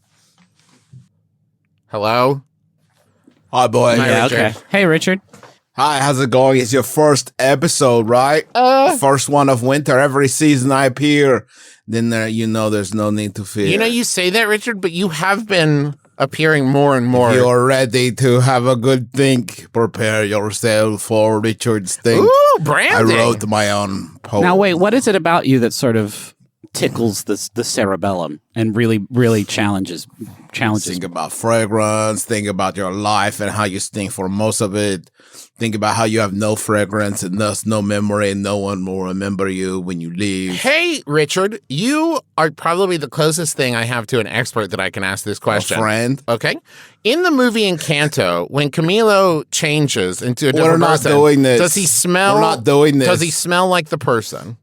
Hello? Hi, boy. Yeah, okay. Hey, Richard. Hi, how's it going? It's your first episode, right? First one of winter. Every season I appear. Then there's no need to fear. You know, you say that, Richard, but you have been appearing more and more. If you're ready to have a good think, prepare yourself for Richard's think. Ooh, branding. I wrote my own poem. Now, wait, what is it about you that sort of tickles the cerebellum and really challenges? Think about fragrance. Think about your life and how you stink for most of it. Think about how you have no fragrance and thus no memory and no one will remember you when you leave. Hey, Richard, you are probably the closest thing I have to an expert that I can ask this question. A friend? Okay. In the movie Encanto, when Camilo changes into a different We're not person, doing this. does he smell? We're not doing this. Does he smell like the person?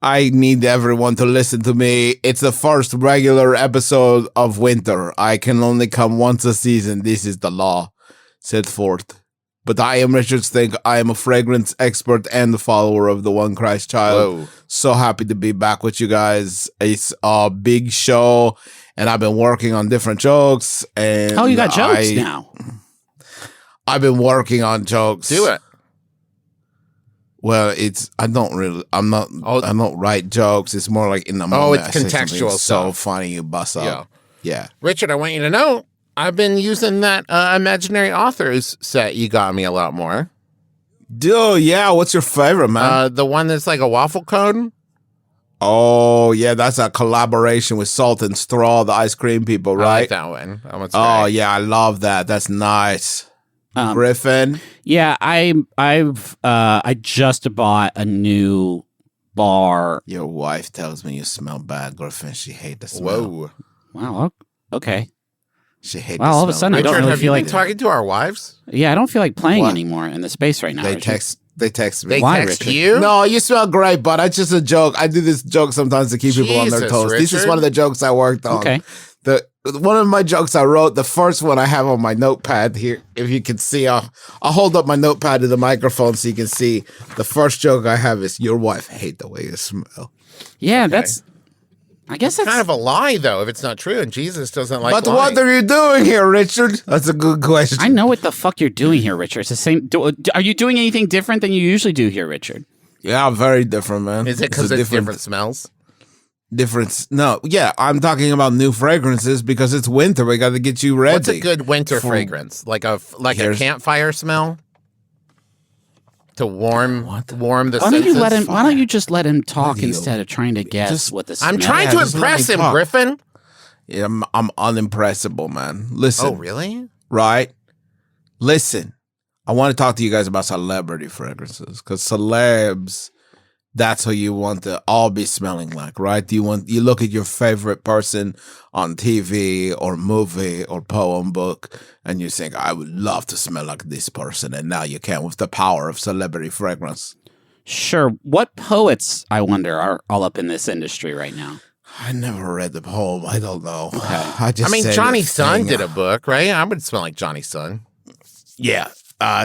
I need everyone to listen to me. It's the first regular episode of winter. I can only come once a season. This is the law set forth. But I am Richard Stink. I am a fragrance expert and the follower of the One Christ Child. Whoa. So happy to be back with you guys. It's a big show, and I've been working on different jokes. And you got jokes now. I've been working on jokes. Do it. Well, I don't write jokes. It's more like in the moment. It's contextual so stuff. funny you bust up. Yeah. Richard, I want you to know, I've been using that imaginary authors set you got me a lot more. Dude, yeah. What's your favorite, man? The one that's like a waffle cone. Oh, yeah. That's a collaboration with Salt and Straw, the ice cream people, right? I like that one. That one's Oh, great. yeah. I love that. That's nice. Griffin? Yeah, I just bought a new bar. Your wife tells me you smell bad, Griffin. She hates the smell. Whoa. Wow, okay. She hates Well, all of a the sudden, smell. I don't Richard, really have feel you like been talking to our wives? Yeah, I don't feel like playing What? anymore in the space right now. They Richard. They text me. They Why, text Richard? you? No, you smell great, but it's just a joke. I do this joke sometimes to keep people on their Jesus, toes. This is Richard. one of the jokes I worked on. Okay. One of my jokes I wrote, the first one I have on my notepad here. If you can see, I'll hold up my notepad to the microphone so you can see. The first joke I have is, your wife hate the way you smell. Yeah, I guess that's Kind of a lie, though, if it's not true, and Jesus doesn't like But lying. what are you doing here, Richard? That's a good question. I know what the fuck you're doing here, Richard. It's the same. Are you doing anything different than you usually do here, Richard? Yeah, very different, man. Is it because it's different smells? Difference? No, yeah, I'm talking about new fragrances because it's winter. We got to get you ready. What's a good winter fragrance? Like a campfire smell? To warm the Why don't senses? you let him? Why don't you just let him talk instead of trying to guess what the? I'm smell trying is? to just let impress me him, talk. Griffin. Yeah, I'm unimpressible, man. Listen. Oh, really? Right? Listen, I want to talk to you guys about celebrity fragrances because celebs, that's who you want to all be smelling like, right? You look at your favorite person on TV or movie or poem book and you think, I would love to smell like this person. And now you can with the power of celebrity fragrance. Sure. What poets, I wonder, are all up in this industry right now? I never read the poem. I don't know. Okay. I just said Johnny the Sun thing. did a book, right? I would smell like Johnny Sun. Yeah.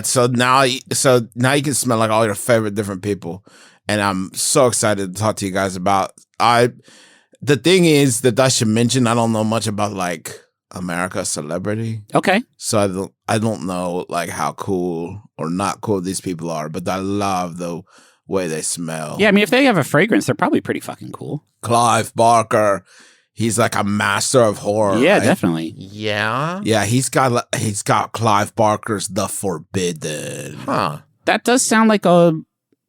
So now you can smell like all your favorite different people. And I'm so excited to talk to you guys about the thing is that I should mention I don't know much about like America celebrity. Okay. So I don't know like how cool or not cool these people are, but I love the way they smell. Yeah, I mean, if they have a fragrance, they're probably pretty fucking cool. Clive Barker, he's like a master of horror. Yeah, right? definitely. Yeah. Yeah, he's got Clive Barker's The Forbidden. Huh. That does sound like a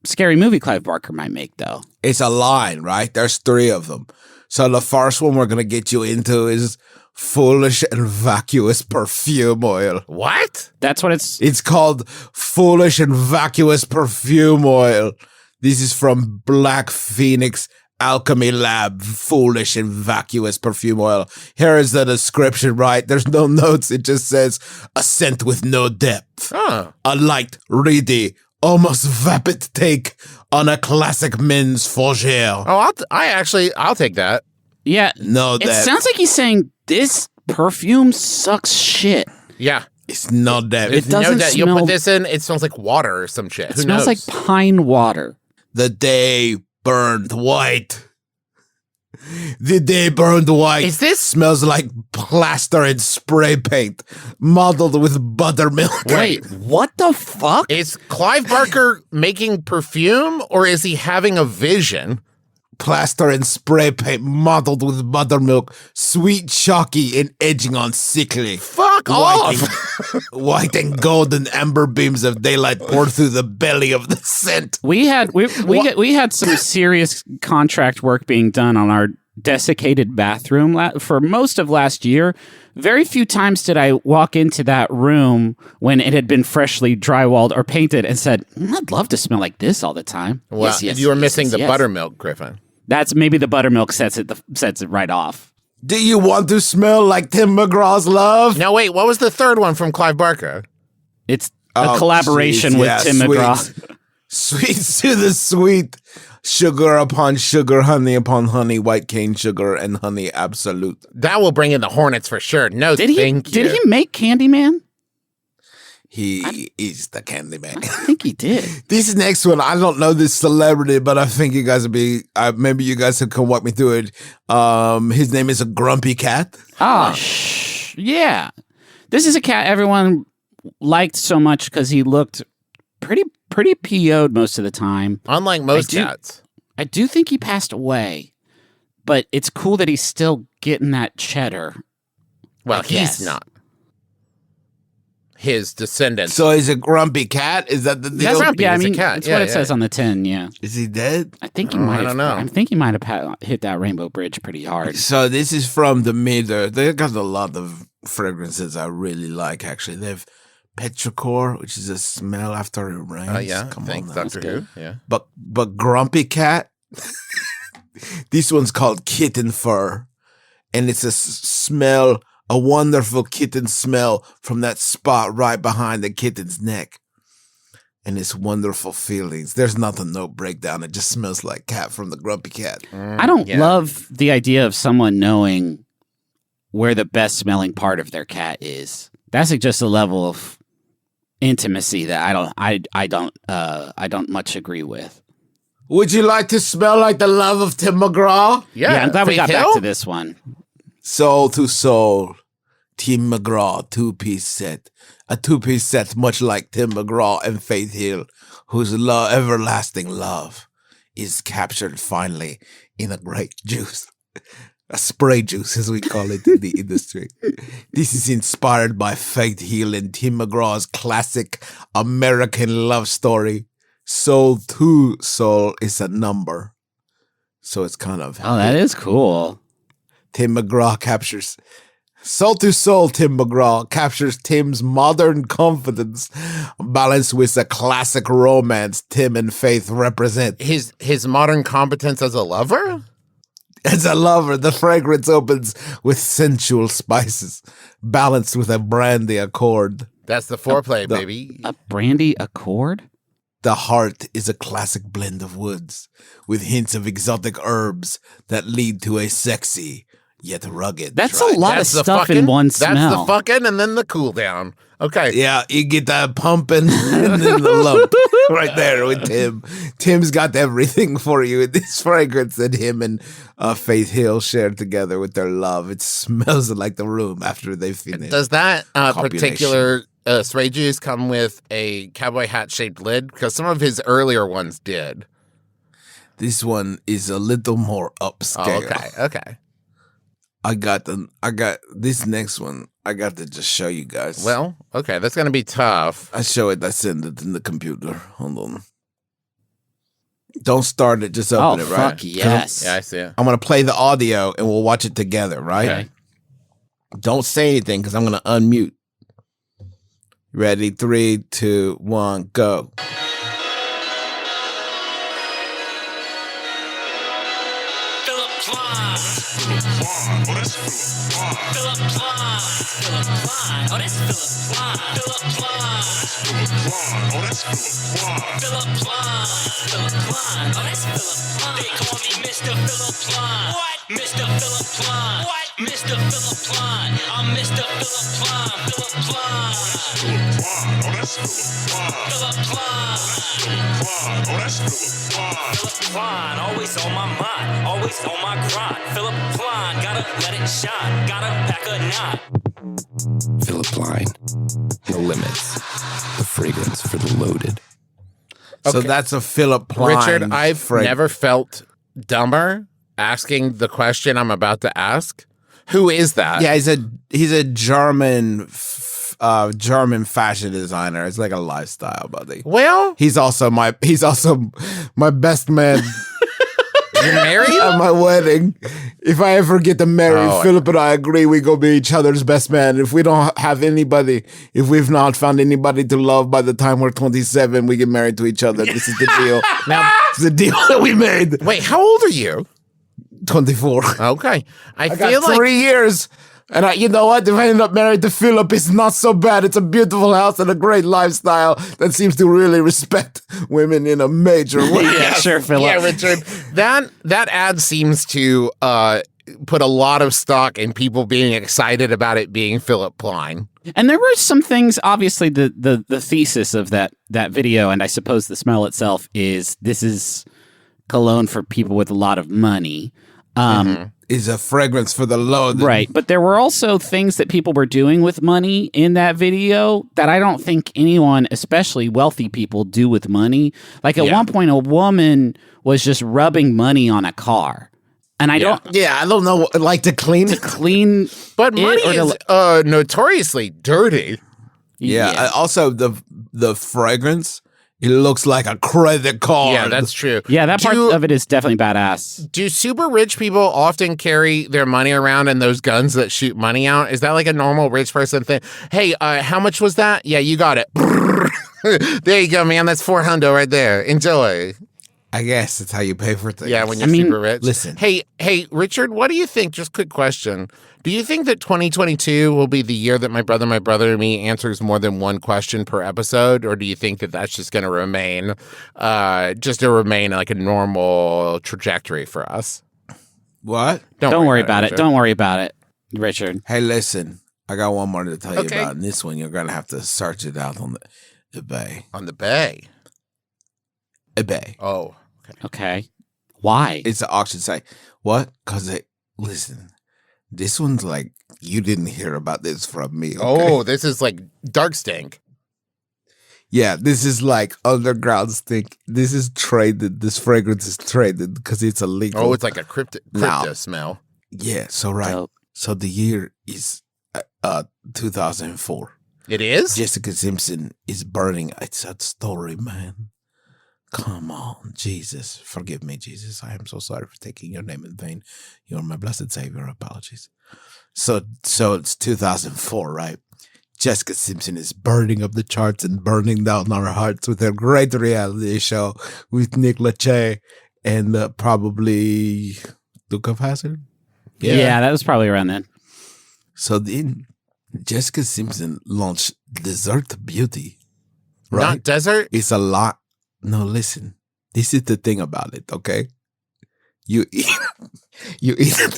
scary movie Clive Barker might make, though. It's a line, right? There's 3 of them. So the first one we're going to get you into is Foolish and Vacuous Perfume Oil. What? That's what it's. It's called Foolish and Vacuous Perfume Oil. This is from Black Phoenix Alchemy Lab, Foolish and Vacuous Perfume Oil. Here is the description, right? There's no notes. It just says, a scent with no depth. Huh. A light, reedy, almost vapid take on a classic men's fougere. Oh, I'll take that. Yeah. No It depth. sounds like he's saying this perfume sucks shit. Yeah. It's no depth. It doesn't You'll smell. put this in, it smells like water or some shit. It Who smells knows? like pine water. The day burned white. The day burned white. Is this- smells like plaster and spray paint, modeled with buttermilk? Wait, what the fuck? Is Clive Barker making perfume or is he having a vision? Plaster and spray paint, modeled with buttermilk, sweet, chalky, and edging on sickly. Fuck off! White and golden amber beams of daylight pour through the belly of the scent. We had some serious contract work being done on our desiccated bathroom for most of last year. Very few times did I walk into that room when it had been freshly drywalled or painted and said, I'd love to smell like this all the time. Well, Yes, you were missing yes, the yes. buttermilk, Griffin. That's maybe the buttermilk sets it right off. Do you want to smell like Tim McGraw's love? No, wait, what was the third one from Clive Barker? It's a collaboration jeez, with yeah, Tim sweet. McGraw. Sweet to the sweet. Sugar upon sugar, honey upon honey, white cane sugar, and honey absolute. That will bring in the Hornets for sure. No, Did he make Candyman? He is the candy man. I think he did. This next one, I don't know this celebrity, but I think you guys would be, maybe you guys can walk me through it. His name is a Grumpy Cat. Oh, yeah. This is a cat everyone liked so much because he looked pretty PO'd most of the time. Unlike most cats. I do think he passed away, but it's cool that he's still getting that cheddar. Well, I guess. he's not. His descendants. So he's a grumpy cat? Is that the deal? Grumpy. Yeah, I He's a mean, cat. that's Yeah, what it yeah. says on the tin, yeah. Is he dead? I think he might have. don't know. I think he might have hit that Rainbow Bridge pretty hard. So this is from the they got a lot of fragrances I really like, actually. They have petrichor, which is a smell after it rains. Yeah, Come thanks, on now. Doctor Who. Yeah. But grumpy cat, this one's called kitten fur, and it's a smell, a wonderful kitten smell from that spot right behind the kitten's neck. and its wonderful feelings. There's nothing, no breakdown. It just smells like cat from the Grumpy Cat. I don't love the idea of someone knowing where the best smelling part of their cat is. That's like just a level of intimacy that I don't much agree with. Would you like to smell like the love of Tim McGraw? Yeah, I'm glad we got back to this one. Soul to Soul, Tim McGraw 2-piece set. A 2-piece set much like Tim McGraw and Faith Hill, whose everlasting love is captured finally in a grape juice. A spray juice, as we call it in the industry. This is inspired by Faith Hill and Tim McGraw's classic American love story. Soul to Soul is a number. So it's kind of... Oh, that is cool. Tim McGraw captures... Soul to Soul, Tim McGraw captures Tim's modern confidence, balanced with a classic romance Tim and Faith represent. His modern competence as a lover? As a lover, the fragrance opens with sensual spices, balanced with a brandy accord. That's the foreplay, baby. A brandy accord? The heart is a classic blend of woods, with hints of exotic herbs that lead to a sexy, yet rugged. That's a lot of stuff in one smell. That's the fucking and then the cool down. Okay. Yeah, you get that pumping and then the lump right there with Tim. Tim's got everything for you in this fragrance that him and Faith Hill shared together with their love. It smells like the room after they finish. Does that particular spray juice come with a cowboy hat shaped lid? Because some of his earlier ones did. This one is a little more upscale. Oh, okay. I got this next one. I got to just show you guys. Well, okay, that's gonna be tough. I show it. I send it in the computer. Hold on. Don't start it. Just open it. Right? Fuck yes. Yeah, I see it. I'm gonna play the audio and we'll watch it together. Right? Okay. Don't say anything because I'm gonna unmute. Ready? 3, 2, 1, go. Mr. Philip Klein. What? Mr. Philip Klein. I'm Mr. Philip Klein. Philip Klein. Oh, that's Philip Klein. Philip Klein. Oh, that's Philip Klein. Philip Klein. Always on my mind. Always on my grind. Philip Klein. Gotta let it shine. Gotta pack a knot. Philip Klein. No limits. The fragrance for the loaded. So Okay. that's a Philip Klein. Richard, I've never felt dumber asking the question I'm about to ask. Who is that? Yeah, he's a German fashion designer. It's like a lifestyle, buddy. Well, He's also my best man you married? at my wedding. If I ever get to marry Philip and I agree, we go be each other's best man. If we don't have anybody, if we've not found anybody to love by the time we're 27, we get married to each other. This is the deal. Now, It's the deal that we made. wait, how old are you? 24. Okay. I I feel got like 3 years. And you know what? If I end up married to Philip, it's not so bad. It's a beautiful house and a great lifestyle that seems to really respect women in a major way. Yeah, sure, Philip. Yeah, Richard. That ad seems to put a lot of stock in people being excited about it being Philip Klein. And there were some things, obviously, the thesis of that video, and I suppose the smell itself is this is cologne for people with a lot of money. Is a fragrance for the load. Right. But there were also things that people were doing with money in that video that I don't think anyone, especially wealthy people, do with money. Like at one point, a woman was just rubbing money on a car. And I don't know. Like to clean it. clean. But it money or is notoriously dirty. Yeah. Also, the fragrance, it looks like a credit card. Yeah, that's true. Yeah, that part of it is definitely badass. Do super rich people often carry their money around in those guns that shoot money out? Is that like a normal rich person thing? Hey, how much was that? Yeah, you got it. There you go, man. That's $400 right there. Enjoy. I guess that's how you pay for things. Yeah, when you're super rich. Listen. Hey, Richard, what do you think? Just quick question. Do you think that 2022 will be the year that my brother and me answers more than one question per episode? Or do you think that that's just going to remain, like a normal trajectory for us? What? Don't worry about it. Don't worry about it, Richard. Hey, listen. I got one more to tell you Okay. about. And this one, you're going to have to search it out on the eBay. On the Bay? eBay. Oh. Okay. Why? It's an auction site. What? Because, listen, this one's like, you didn't hear about this from me. Okay? Oh, this is like dark stink. Yeah, this is like underground stink. This is traded. This fragrance is traded because it's illegal. Oh, it's like a crypto smell. Yeah, so right. Dope. So the year is 2004. It is? Jessica Simpson is burning. It's a story, man. Come on, Jesus. Forgive me, Jesus. I am so sorry for taking your name in vain. You are my blessed Savior. Apologies. So it's 2004, right? Jessica Simpson is burning up the charts and burning down our hearts with her great reality show with Nick Lachey and probably Duke of Hazzard. Yeah, that was probably around then. So then Jessica Simpson launched Desert Beauty. Right? Not desert? It's a lot. No, listen. This is the thing about it, okay? You eat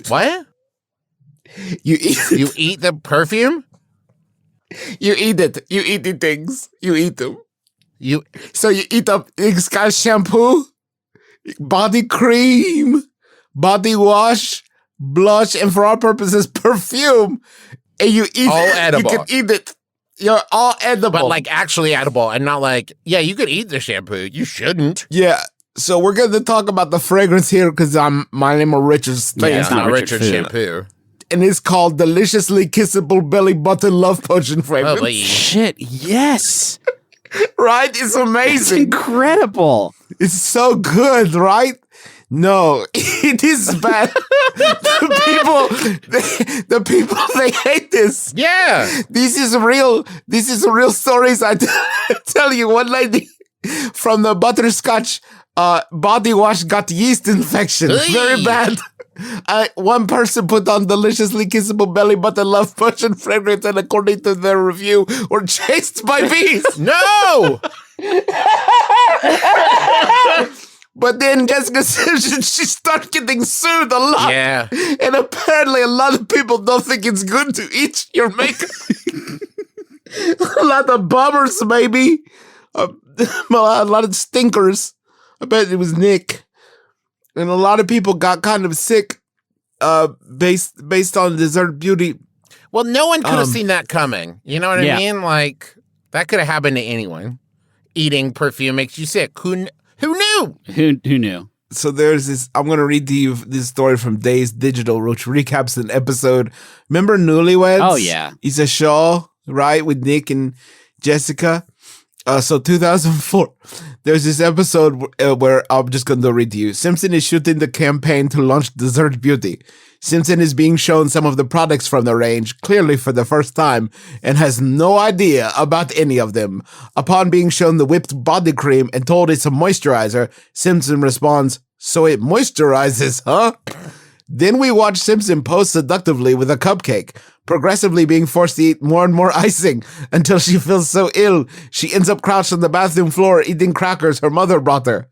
What? You eat the perfume? You eat it. You eat the things. You eat them. You eat up. It's got shampoo, body cream, body wash, blush, and for our purposes, perfume. And you eat all it. edible. You can eat it. You're all edible. But like actually edible and not like, yeah, you could eat the shampoo. You shouldn't. Yeah. So we're going to talk about the fragrance here because my name is Richard Stay. Yeah, it's not Richard shampoo. And it's called Deliciously Kissable Bellybutton Love Potion fragrance. Oh, Shit, yes. Right? It's amazing. It's incredible. It's so good, right? No, it is bad. The people, they hate this. Yeah. This is real stories. I tell you, one lady from the butterscotch body wash got yeast infection. Very bad. One person put on Deliciously Kissable Belly Button Love Potion fragrance, and according to their review, were chased by bees. No! But then Jessica Simpson, she started getting sued a lot. Yeah. And apparently a lot of people don't think it's good to eat your makeup. A lot of bummers, maybe. A lot of stinkers. I bet it was Nick. And a lot of people got kind of sick based on Desert Beauty. Well, no one could have seen that coming. You know what Yeah. I mean? Like, that could have happened to anyone. Eating perfume makes you sick. Who knew? Who knew? So there's this, I'm going to read to you this story from Days Digital, which recaps an episode. Remember Newlyweds? Oh, yeah. It's a show, right, with Nick and Jessica. So 2004, there's this episode where I'm just going to read to you. Simpson is shooting the campaign to launch Desert Beauty. Simpson is being shown some of the products from the range, clearly for the first time, and has no idea about any of them. Upon being shown the whipped body cream and told it's a moisturizer, Simpson responds, "So it moisturizes, huh?" Then we watch Simpson pose seductively with a cupcake, progressively being forced to eat more and more icing until she feels so ill, she ends up crouched on the bathroom floor eating crackers her mother brought her.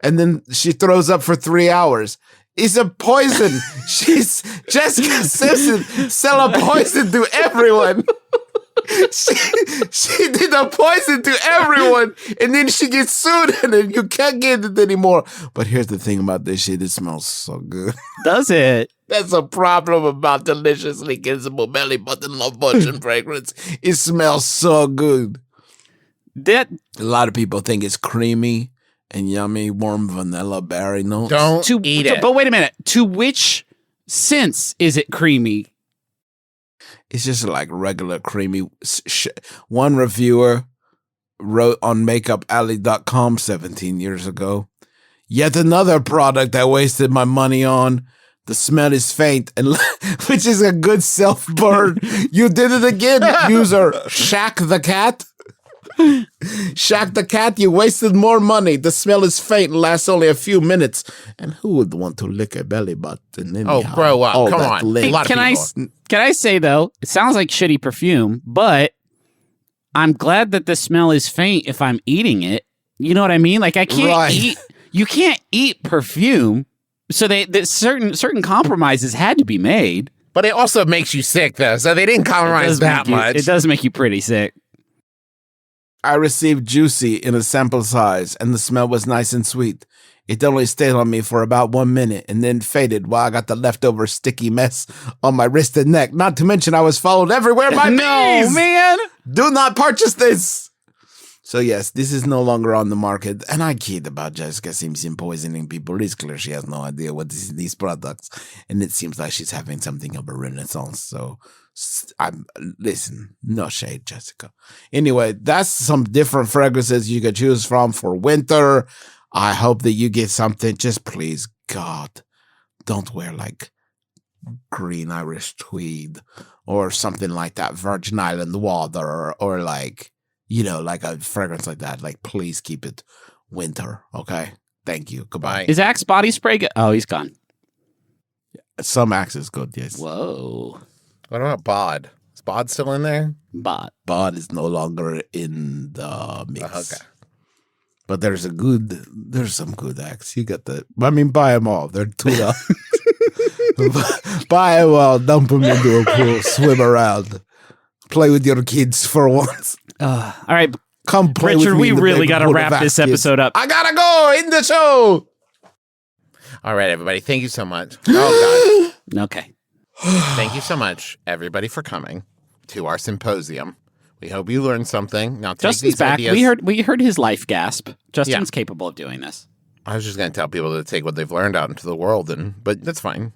And then she throws up for 3 hours. It's a poison. She's Jessica Simpson sell a poison to everyone. She did a poison to everyone, and then she gets sued, and then you can't get it anymore. But here's the thing about this shit: it smells so good. Does it? That's a problem about Deliciously Kissable Belly Button Love Potion fragrance. It smells so good. A lot of people think it's creamy and yummy, warm vanilla berry notes. Don't eat it. But wait a minute. To which sense is it creamy? It's just like regular creamy. One reviewer wrote on MakeupAlley.com 17 years ago, "Yet another product I wasted my money on. The smell is faint," and which is a good self-burn. You did it again, user Shaq the Cat. Shaq the cat, you wasted more money. The smell is faint and lasts only a few minutes. And who would want to lick a belly button? Oh, grow up. Come on. Hey, A lot of can I say, though, it sounds like shitty perfume, but I'm glad that the smell is faint if I'm eating it. You know what I mean? Like, I can't eat. You can't eat perfume. So certain compromises had to be made. But it also makes you sick, though. So they didn't compromise that much. It does make you pretty sick. I received Juicy in a sample size, and the smell was nice and sweet. It only stayed on me for about 1 minute and then faded while I got the leftover sticky mess on my wrist and neck. Not to mention I was followed everywhere by bees! No, man! Do not purchase this! So yes, this is no longer on the market, and I kid about Jessica Simpson poisoning people. It's clear she has no idea what is in these products, and it seems like she's having something of a renaissance, so... listen, no shade, Jessica. Anyway, that's some different fragrances you could choose from for winter. I hope that you get something. Just please, God, don't wear like green Irish tweed or something like that, Virgin Island water, or like, you know, like a fragrance like that. Like, please keep it winter, okay? Thank you. Goodbye. Is Axe body spray good? Oh, he's gone. Some Axe is good, yes. Whoa. What about Bod? Is Bod still in there? Bod is no longer in the mix. Okay. But there's some good Axe. You got the, I mean, buy them all. They're $2. Buy them all, dump them into a pool, swim around, play with your kids for once. All right. Come play Richard, with me. we really got to wrap this episode up. I gotta go in the show. All right, everybody. Thank you so much. Oh, God. Okay. Thank you so much, everybody, for coming to our symposium. We hope you learned something. Now, take Justin's these back. ideas. We heard his life gasp. Justin's capable of doing this. I was just going to tell people to take what they've learned out into the world, but that's fine.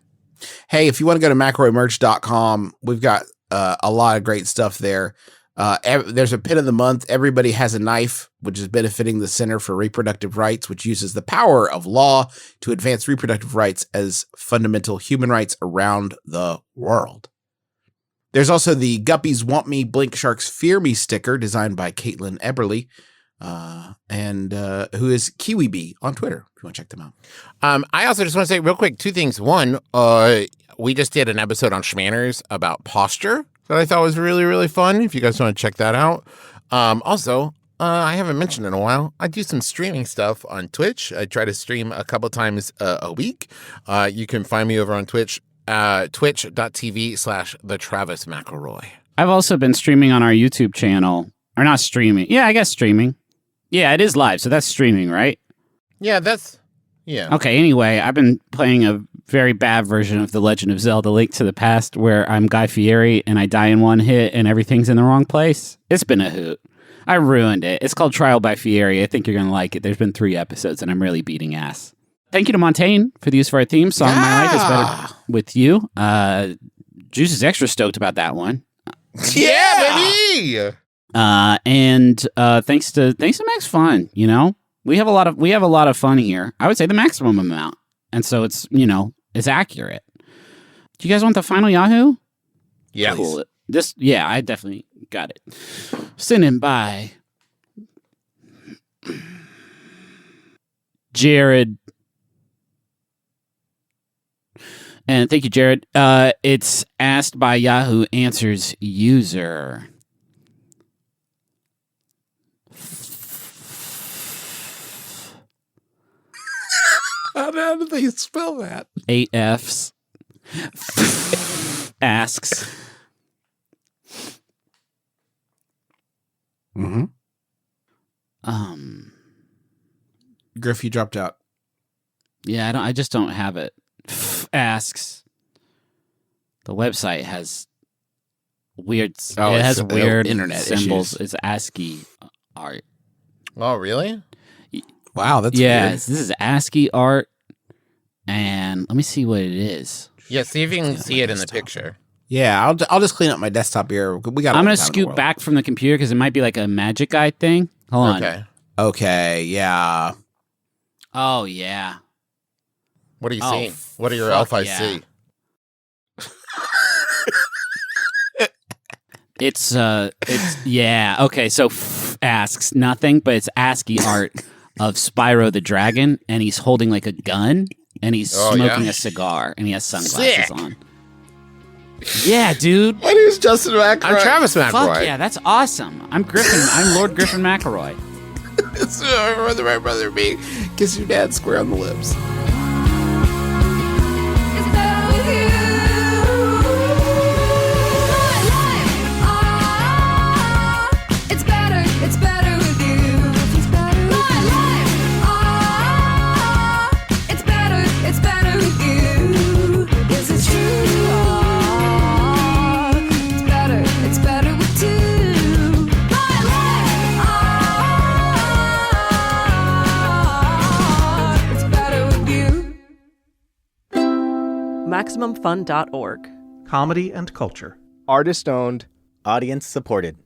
Hey, if you want to go to McElroymerch.com, we've got a lot of great stuff there. There's a pin of the month. Everybody Has a Knife, which is benefiting the Center for Reproductive Rights, which uses the power of law to advance reproductive rights as fundamental human rights around the world. There's also the Guppies Want Me, Blink Sharks Fear Me sticker designed by Caitlin Eberly, and who is Kiwi Bee on Twitter, if you want to check them out. I also just want to say real quick 2 things. One, we just did an episode on Schmanners about posture that I thought was really, really fun. If you guys want to check that out. Also, I haven't mentioned in a while, I do some streaming stuff on Twitch. I try to stream a couple times a week. You can find me over on Twitch, twitch.tv/the Travis McElroy. I've also been streaming on our YouTube channel. Or not streaming. Yeah, I guess streaming. Yeah, it is live, so that's streaming, right? Yeah, yeah. Okay, anyway, I've been playing a very bad version of The Legend of Zelda Link to the Past where I'm Guy Fieri and I die in one hit and everything's in the wrong place. It's been a hoot. I ruined it. It's called Trial by Fieri. I think you're going to like it. There's been 3 episodes and I'm really beating ass. Thank you to Montaigne for the use of our theme song. Yeah. My Life is Better With You. Juice is extra stoked about that one. Yeah, baby! And thanks to Max Fun, you know? We have a lot of fun here. I would say the maximum amount. And so it's, you know, it's accurate. Do you guys want the final Yahoo? Yeah. Cool. Yeah, I definitely got it. Sent in by Jared. And thank you, Jared. It's asked by Yahoo Answers user. How do they spell that? 8 Fs. Asks. Mm-hmm. Griff, you dropped out. Yeah, I just don't have it. Asks. The website has weird. Oh, it has weird internet symbols. issues. It's ASCII art. Oh, really? Wow, that's weird. weird. This is ASCII art, and let me see what it is. Yeah, see if you can see it in the picture. Yeah, I'll just clean up my desktop here. We got. I'm gonna scoot back from the computer because it might be like a Magic Eye thing. Hold on. Okay. Yeah. Oh yeah. What are you seeing? What are your elf eyes see? It's yeah. Okay, so asks nothing, but it's ASCII art of Spyro the Dragon, and he's holding like a gun, and he's smoking a cigar, and he has sunglasses on. Yeah, dude. My name's Justin McElroy. I'm Travis McElroy. Fuck yeah, that's awesome. I'm Griffin. I'm Lord Griffin McElroy. It's my brother and me. Kiss your dad square on the lips. It's better with you. My life, it's better with you. My life, it's better with you. Yes, it's true. It's better with two. My life, it's better with you. MaximumFun.org. Comedy and culture. Artist owned. Audience supported.